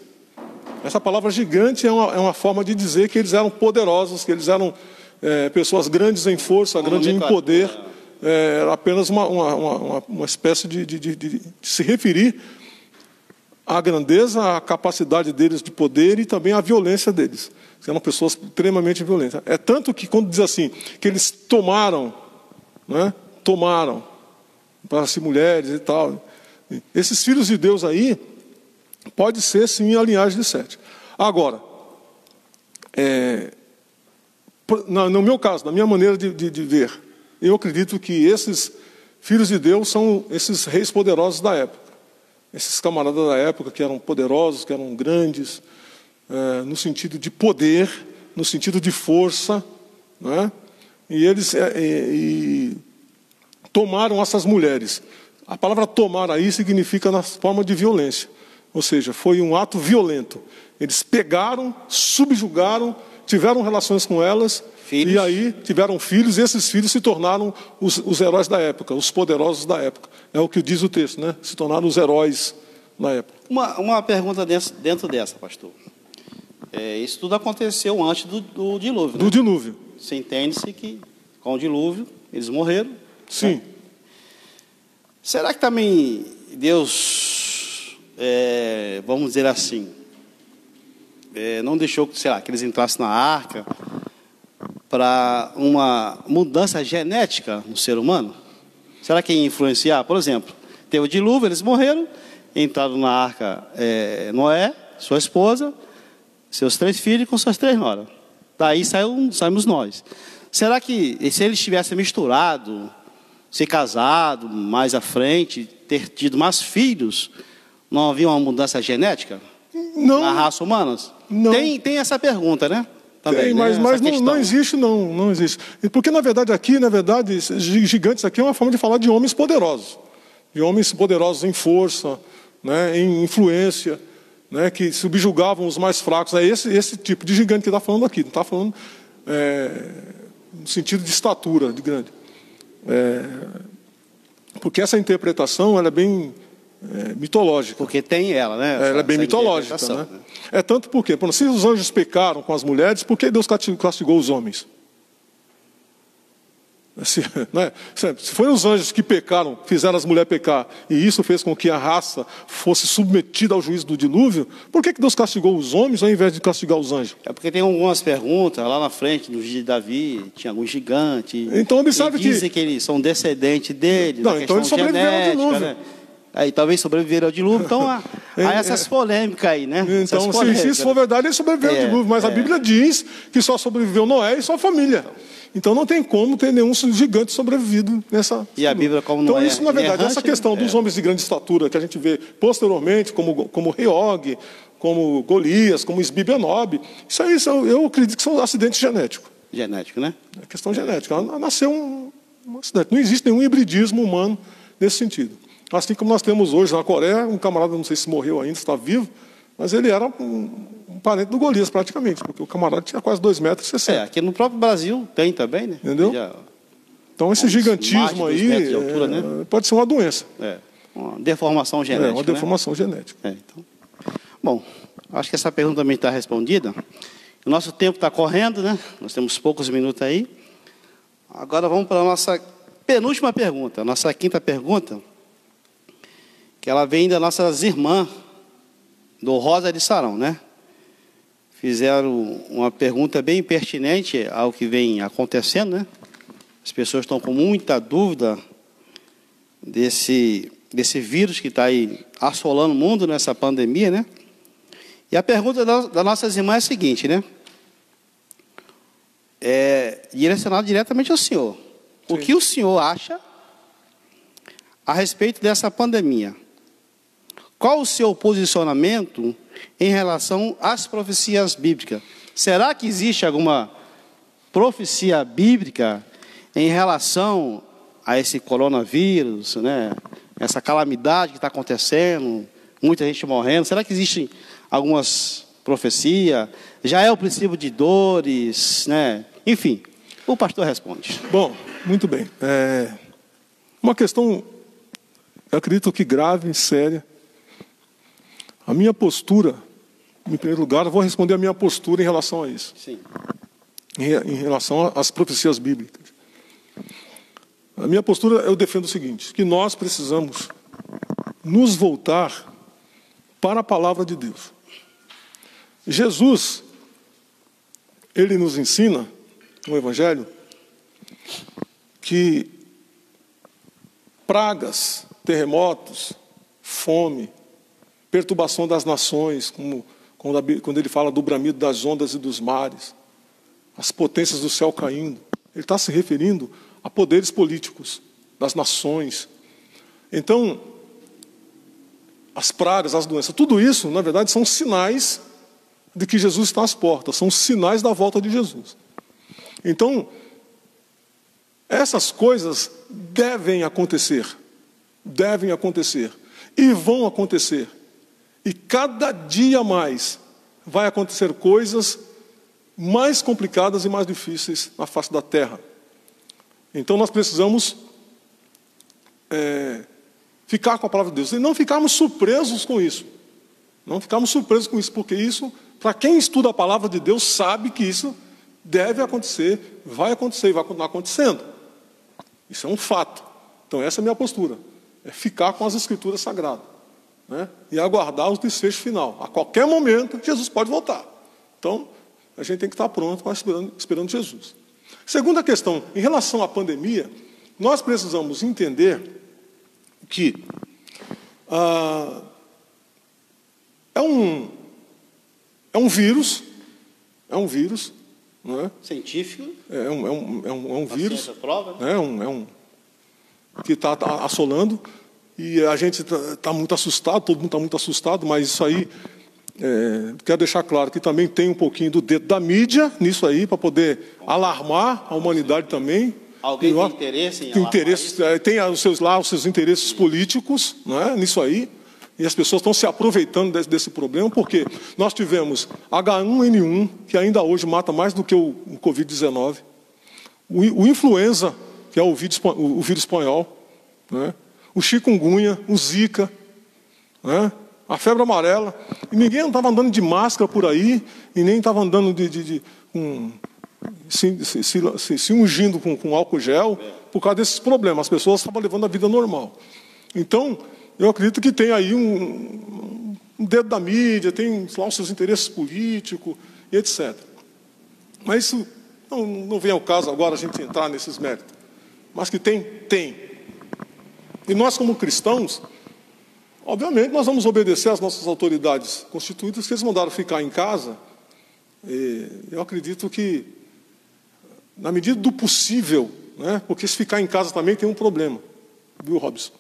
Essa palavra gigante é uma forma de dizer que eles eram poderosos, que eles eram pessoas grandes em força, grandes em poder. Era apenas uma espécie de se referir à grandeza, à capacidade deles de poder e também à violência deles. Eram pessoas extremamente violentas. É tanto que quando diz assim, que eles tomaram, né, para si mulheres e tal. Esses filhos de Deus aí, pode ser sim a linhagem de Sete. Agora, no meu caso, na minha maneira de ver, eu acredito que esses filhos de Deus são esses reis poderosos da época. Esses camaradas da época que eram poderosos, que eram grandes, no sentido de poder, no sentido de força, né? E eles tomaram essas mulheres. A palavra tomar aí significa na forma de violência. Ou seja, foi um ato violento. Eles pegaram, subjugaram, tiveram relações com elas, filhos. E aí tiveram filhos, e esses filhos se tornaram os heróis da época, os poderosos da época. É o que diz o texto, né? Se tornaram os heróis da época. Uma pergunta dentro dessa, pastor. Isso tudo aconteceu antes do dilúvio, né? Do dilúvio. Você entende-se que com o dilúvio eles morreram. Sim. Né? Será que também Deus, vamos dizer assim, não deixou, sei lá, que eles entrassem na arca para uma mudança genética no ser humano? Será que ia influenciar? Por exemplo, teve o dilúvio, eles morreram, entraram na arca Noé, sua esposa, seus 3 filhos com suas 3 noras. Daí saímos nós. Será que se eles tivessem misturado, ser casado mais à frente, ter tido mais filhos, não havia uma mudança genética na raça humana? Não. Tem essa pergunta, né? Também, tem, mas não existe, não existe. Porque, na verdade, gigantes aqui é uma forma de falar de homens poderosos. De homens poderosos em força, né, em influência, né, que subjugavam os mais fracos. É esse tipo de gigante que está falando aqui. Não está falando no sentido de estatura, de grande. Porque essa interpretação ela é bem mitológica. Porque tem ela, né? Ela é bem mitológica. Né? É tanto porque, se os anjos pecaram com as mulheres, por que Deus castigou os homens? Se foram os anjos que pecaram, fizeram as mulheres pecar, e isso fez com que a raça fosse submetida ao juízo do dilúvio, por que Deus castigou os homens ao invés de castigar os anjos? É porque tem algumas perguntas lá na frente, no dia de Davi, tinha algum gigante. Então observe que dizem que eles são descendentes deles, não, então eles sobreviveram ao dilúvio. Né? Aí talvez sobreviveram ao dilúvio, então há essas polêmicas aí, né? Então, se isso for verdade, eles sobreviveram ao dilúvio, mas a Bíblia diz que só sobreviveu Noé e sua família. Então não tem como ter nenhum gigante sobrevivido nessa. E a Bíblia, como não então, isso, na verdade, essa questão dos homens de grande estatura que a gente vê posteriormente, como Reog, como Golias, como Isbibenob, isso aí eu acredito que são acidentes genéticos. Genético, né? É questão genética. Ela nasceu um acidente. Não existe nenhum hibridismo humano nesse sentido. Assim como nós temos hoje na Coreia, um camarada, não sei se morreu ainda, se está vivo, mas ele era um parente do Golias, praticamente, porque o camarada tinha quase 2,60 m. Aqui no próprio Brasil tem também, né? Entendeu? Então, esse gigantismo aí de altura, né? Pode ser uma doença. Uma deformação genética. Uma deformação genética. Então. Bom, acho que essa pergunta também está respondida. O nosso tempo está correndo, né? Nós temos poucos minutos aí. Agora vamos para a nossa penúltima pergunta, a nossa quinta pergunta, que ela vem das nossas irmãs do Rosa de Sarão, né? Fizeram uma pergunta bem pertinente ao que vem acontecendo, né? As pessoas estão com muita dúvida desse vírus que está aí assolando o mundo nessa pandemia, né? E a pergunta das nossas irmãs é a seguinte, né? É direcionada diretamente ao senhor. Sim. O que o senhor acha a respeito dessa pandemia? Qual o seu posicionamento em relação às profecias bíblicas? Será que existe alguma profecia bíblica em relação a esse coronavírus, né? Essa calamidade que está acontecendo, muita gente morrendo? Será que existem algumas profecias? Já é o princípio de dores, né? Enfim, o pastor responde. Bom, muito bem. Uma questão, eu acredito que grave, séria. A minha postura, em primeiro lugar, eu vou responder a minha postura em relação a isso. Sim. Em relação às profecias bíblicas. A minha postura, eu defendo o seguinte, que nós precisamos nos voltar para a palavra de Deus. Jesus, ele nos ensina, no Evangelho, que pragas, terremotos, fome, perturbação das nações, como quando ele fala do bramido das ondas e dos mares, as potências do céu caindo, ele está se referindo a poderes políticos das nações. Então, as pragas, as doenças, tudo isso, na verdade, são sinais de que Jesus está às portas, são sinais da volta de Jesus. Então, essas coisas devem acontecer e vão acontecer. E cada dia mais vai acontecer coisas mais complicadas e mais difíceis na face da terra. Então nós precisamos ficar com a palavra de Deus e não ficarmos surpresos com isso. Não ficarmos surpresos com isso, porque isso, para quem estuda a palavra de Deus, sabe que isso deve acontecer, vai acontecer e vai continuar acontecendo. Isso é um fato. Então essa é a minha postura. É ficar com as escrituras sagradas, né? E aguardar o desfecho final. A qualquer momento, Jesus pode voltar. Então, a gente tem que estar pronto, esperando Jesus. Segunda questão, em relação à pandemia, nós precisamos entender que é um vírus, não é? Científico. É um vírus, prova, né? Que está assolando, e a gente está muito assustado, todo mundo está muito assustado, mas isso aí, quero deixar claro que também tem um pouquinho do dedo da mídia nisso aí, para poder alarmar a humanidade também. Alguém tem interesse em tem os seus interesses políticos, não é? Nisso aí, e as pessoas estão se aproveitando desse problema, porque nós tivemos H1N1, que ainda hoje mata mais do que o Covid-19, o influenza, que é o vírus espanhol, né? O chikungunya, o zika, né? A febre amarela, e ninguém estava andando de máscara por aí, e nem estava andando se ungindo com álcool gel, por causa desses problemas. As pessoas estavam levando a vida normal. Então, eu acredito que tem aí um dedo da mídia, tem lá os seus interesses políticos, e etc. Mas isso não vem ao caso agora a gente entrar nesses méritos. Mas que tem. E nós, como cristãos, obviamente, nós vamos obedecer às nossas autoridades constituídas, que eles mandaram ficar em casa. E eu acredito que, na medida do possível, né, porque se ficar em casa também tem um problema, viu, Robson?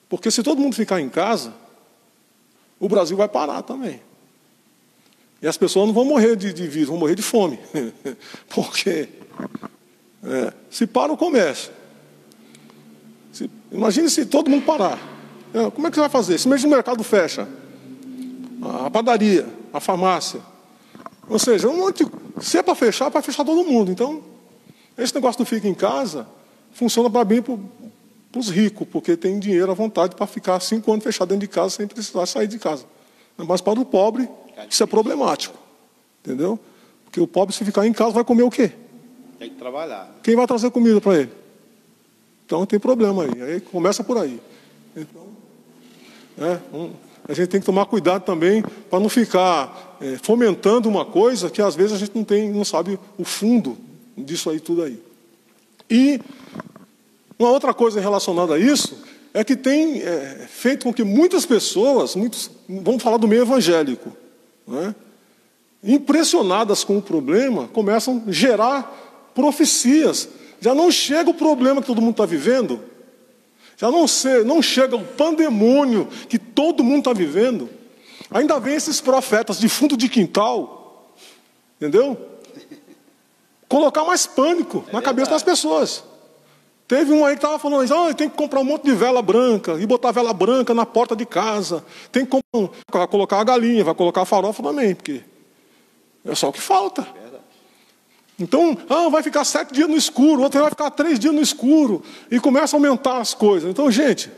Porque se todo mundo ficar em casa, o Brasil vai parar também. E as pessoas não vão morrer de vírus, vão morrer de fome. Porque se para o comércio, imagine se todo mundo parar. Como é que você vai fazer? Se mesmo o mercado fecha, a padaria, a farmácia. Ou seja, se é para fechar todo mundo. Então, esse negócio do fica em casa funciona para bem para os ricos, porque tem dinheiro à vontade para ficar 5 anos fechado dentro de casa sem precisar sair de casa. Mas para o pobre, isso é problemático. Entendeu? Porque o pobre, se ficar em casa, vai comer o quê? Tem que trabalhar. Quem vai trazer comida para ele? Então tem problema aí. Aí começa por aí. Então, a gente tem que tomar cuidado também para não ficar fomentando uma coisa que às vezes a gente não sabe o fundo disso aí tudo aí. E uma outra coisa relacionada a isso é que tem feito com que muitas pessoas, vamos falar do meio evangélico, né, impressionadas com o problema, começam a gerar profecias. Já não chega o problema que todo mundo está vivendo, já não chega o pandemônio que todo mundo está vivendo. Ainda vem esses profetas de fundo de quintal, entendeu? Colocar mais pânico na cabeça das pessoas. Teve um aí que estava falando, tem que comprar um monte de vela branca e botar vela branca na porta de casa. Tem que vai colocar a galinha, vai colocar a farofa também, porque é só o que falta. Então, vai ficar 7 dias no escuro, outro vai ficar 3 dias no escuro, e começa a aumentar as coisas. Então, gente,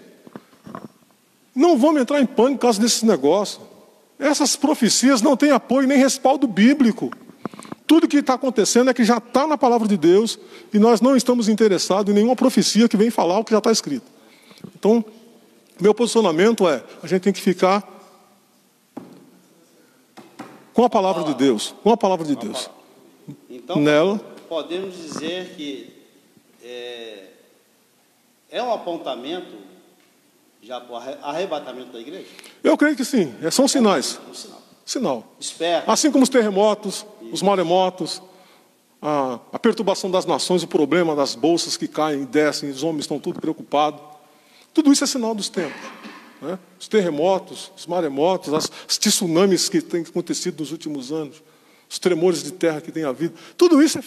não vamos entrar em pânico por causa desses negócios. Essas profecias não têm apoio nem respaldo bíblico. Tudo que está acontecendo é que já está na palavra de Deus, e nós não estamos interessados em nenhuma profecia que vem falar o que já está escrito. Então, meu posicionamento é, a gente tem que ficar com a palavra de Deus, com a palavra de Deus. Então, nela, podemos dizer que é um apontamento já para o arrebatamento da igreja? Eu creio que sim, são sinais. Sinal. Assim como os terremotos, os maremotos, a perturbação das nações, o problema das bolsas que caem e descem, os homens estão tudo preocupados. Tudo isso é sinal dos tempos. Né? Os terremotos, os maremotos, os tsunamis que têm acontecido nos últimos anos, os tremores de terra que tem havido, tudo isso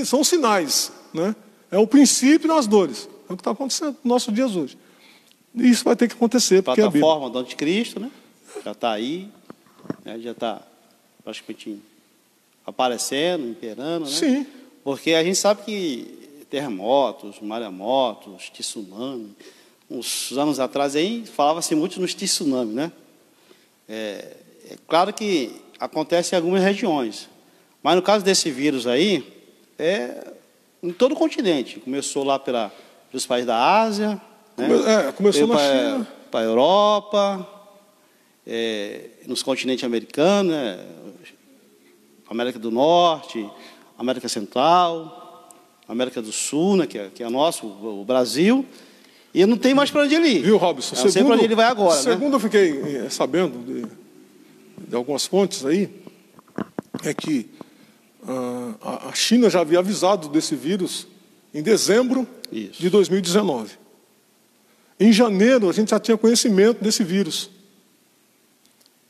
são sinais, né? É o princípio das dores. É o que está acontecendo nos nossos dias hoje. E isso vai ter que acontecer, porque a plataforma do anticristo, né? Já está aí, né? Já está praticamente aparecendo, imperando, né? Sim. Porque a gente sabe que terremotos, maremotos, tsunami, uns anos atrás aí falava-se muito nos tsunami, né? É claro que acontece em algumas regiões, mas no caso desse vírus aí, em todo o continente. Começou lá pelos países da Ásia, né? Começou na China, para a Europa, nos continentes americanos, né? América do Norte, América Central, América do Sul, né? que é nosso, o Brasil, e não tem mais para onde ele ir. Viu, Robson? Não sei para onde ele vai agora. Segundo, né? Eu fiquei sabendo de algumas fontes aí, é que a China já havia avisado desse vírus em dezembro de 2019. Em janeiro, a gente já tinha conhecimento desse vírus.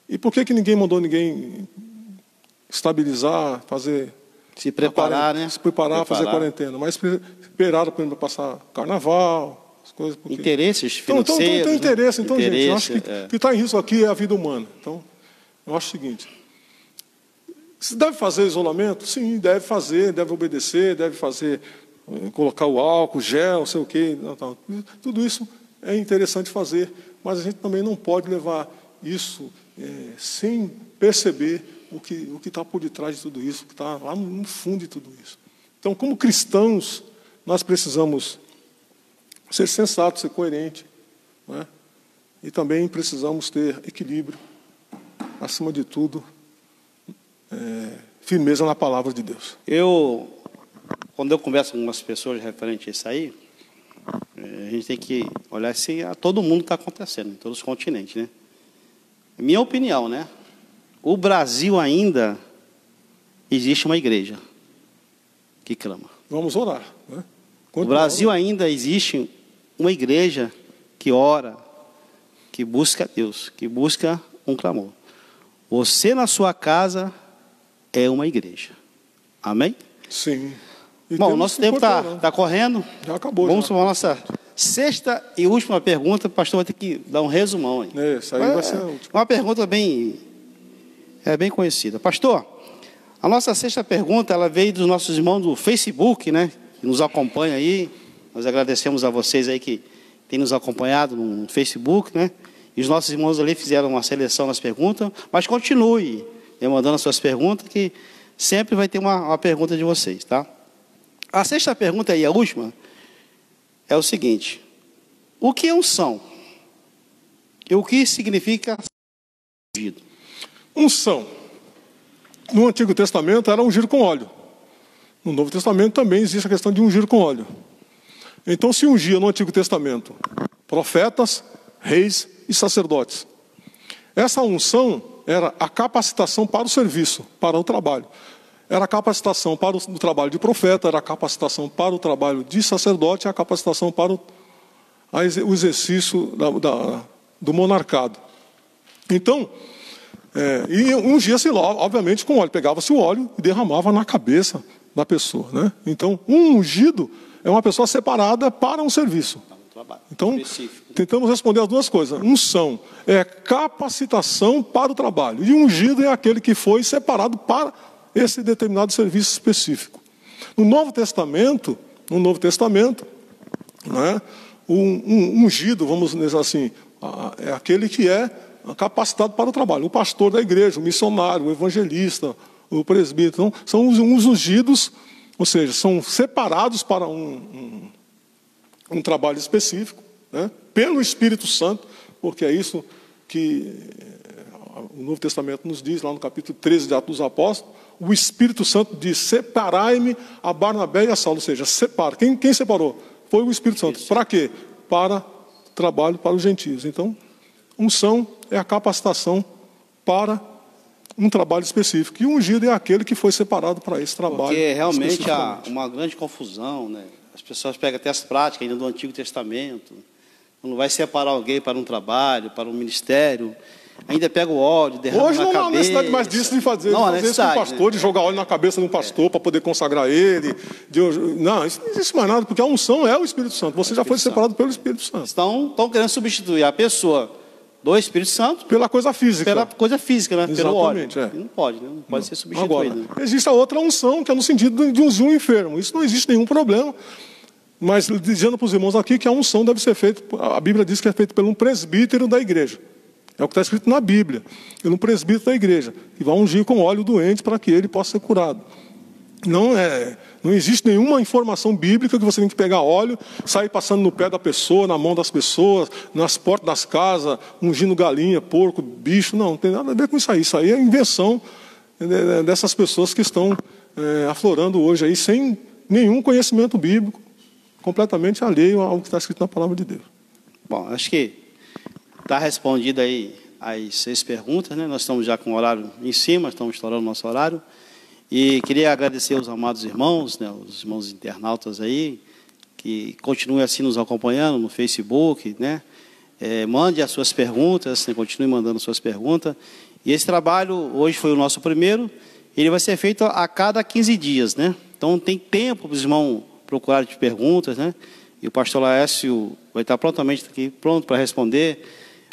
E por que ninguém mandou ninguém estabilizar, se preparar, né? Se preparar, fazer quarentena. Mas esperaram para passar carnaval, as coisas. Porque... Interesses financeiros. Então tem interesse. Né? Então, gente, eu acho que o que está em risco aqui é a vida humana. Então, eu acho o seguinte: se deve fazer isolamento? Sim, deve fazer, deve obedecer, deve fazer, colocar o álcool, gel, não sei o quê. Não. Tudo isso é interessante fazer, mas a gente também não pode levar isso sem perceber o que está por detrás de tudo isso, o que está lá no fundo de tudo isso. Então, como cristãos, nós precisamos ser sensatos, ser coerentes, né? E também precisamos ter equilíbrio, acima de tudo, firmeza na palavra de Deus. Quando eu converso com algumas pessoas referente a isso aí, a gente tem que olhar se a todo mundo está acontecendo, em todos os continentes, né? Minha opinião, né? O Brasil ainda existe uma igreja que clama. Vamos orar, né? O Brasil ainda existe uma igreja que ora, que busca Deus, que busca um clamor. Você na sua casa uma igreja. Amém? Sim. Bom, o nosso tempo está correndo. Já acabou. Vamos para a nossa sexta e última pergunta. O pastor vai ter que dar um resumão aí. Isso aí vai ser a última. Uma pergunta bem É bem conhecida. Pastor, a nossa sexta pergunta, ela veio dos nossos irmãos do Facebook, né? Que nos acompanha aí. Nós agradecemos a vocês aí que têm nos acompanhado no Facebook, né? E os nossos irmãos ali fizeram uma seleção nas perguntas, mas continue mandando as suas perguntas, que sempre vai ter uma pergunta de vocês, tá? A sexta pergunta e a última é o seguinte: o que é unção? E o que significa ungido? Unção. No Antigo Testamento era ungir com óleo. No Novo Testamento também existe a questão de ungir com óleo. Então se ungia no Antigo Testamento profetas, reis e sacerdotes. Essa unção era a capacitação para o serviço, para o trabalho. Era a capacitação para o trabalho de profeta, era a capacitação para o trabalho de sacerdote, a capacitação para o exercício do monarcado. Então, e ungia-se lá, obviamente, com óleo. Pegava-se o óleo e derramava na cabeça da pessoa, né? Então, um ungido é uma pessoa separada para um serviço. Então, tentamos responder as duas coisas. Unção é capacitação para o trabalho. E ungido é aquele que foi separado para esse determinado serviço específico. No Novo Testamento, né, um ungido, vamos dizer assim, é aquele que é capacitado para o trabalho. O pastor da igreja, o missionário, o evangelista, o presbítero. Então, são os ungidos, ou seja, são separados para um trabalho específico, né, pelo Espírito Santo, porque é isso que o Novo Testamento nos diz, lá no capítulo 13 de Atos dos Apóstolos. O Espírito Santo diz: separai-me a Barnabé e a Saulo. Ou seja, separa. Quem separou? Foi o Espírito Santo. Para quê? Para trabalho para os gentios. Então, unção é a capacitação para um trabalho específico. E ungido é aquele que foi separado para esse trabalho. Porque realmente há uma grande confusão, né? As pessoas pegam até as práticas ainda do Antigo Testamento. Não vai separar alguém para um trabalho, para um ministério. Ainda pega o óleo, derrama hoje na cabeça. Hoje não há necessidade mais disso de fazer isso com o pastor, de jogar óleo na cabeça de um pastor para poder consagrar ele. Não, isso não existe mais nada, porque a unção é o Espírito Santo. Você já foi separado pelo Espírito Santo. Estão querendo substituir a pessoa do Espírito Santo pela coisa física. Pela coisa física, né? Exatamente, pelo óleo. Não pode, né? Não pode ser substituído. Agora, existe a outra unção, que é no sentido de ungir um enfermo. Isso não existe nenhum problema. Mas dizendo para os irmãos aqui que a unção deve ser feita, a Bíblia diz que é feita por um presbítero da igreja. É o que está escrito na Bíblia. Por um presbítero da igreja, que vai ungir com óleo o doente para que ele possa ser curado. Não existe nenhuma informação bíblica que você tem que pegar óleo, sair passando no pé da pessoa, na mão das pessoas, nas portas das casas, ungindo galinha, porco, bicho. Não tem nada a ver com isso aí. Isso aí é invenção dessas pessoas que estão aflorando hoje aí, sem nenhum conhecimento bíblico, completamente alheio ao que está escrito na palavra de Deus. Bom, acho que está respondido aí as 6 perguntas, né? Nós estamos já com o horário em cima, estamos estourando o nosso horário. E queria agradecer aos amados irmãos, né, os irmãos internautas aí, que continuem assim nos acompanhando no Facebook, né? Mande as suas perguntas, né? Continue mandando suas perguntas. E esse trabalho, hoje foi o nosso primeiro, ele vai ser feito a cada 15 dias, né? Então tem tempo para os irmãos procurarem de perguntas, né? E o pastor Laércio vai estar prontamente aqui, pronto para responder.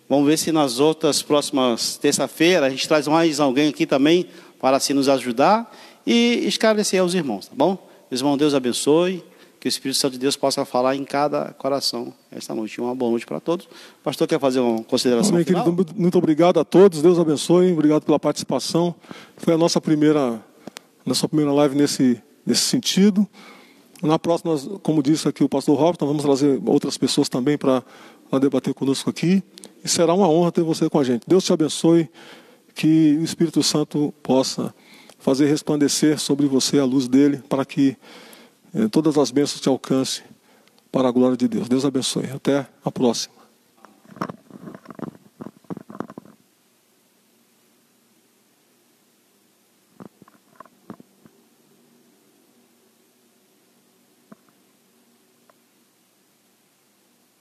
Vamos ver se nas outras próximas terça-feira a gente traz mais alguém aqui também para assim nos ajudar e esclarecer aos irmãos, tá bom? Meus irmãos, Deus abençoe, que o Espírito Santo de Deus possa falar em cada coração esta noite. Uma boa noite para todos. O pastor quer fazer uma consideração final? Querido, muito obrigado a todos, Deus abençoe, obrigado pela participação. Foi a nossa primeira live nesse sentido. Na próxima, como disse aqui o pastor Robson, vamos trazer outras pessoas também para debater conosco aqui. E será uma honra ter você com a gente. Deus te abençoe, que o Espírito Santo possa fazer resplandecer sobre você a luz dele, para que todas as bênçãos te alcancem para a glória de Deus. Deus abençoe. Até a próxima.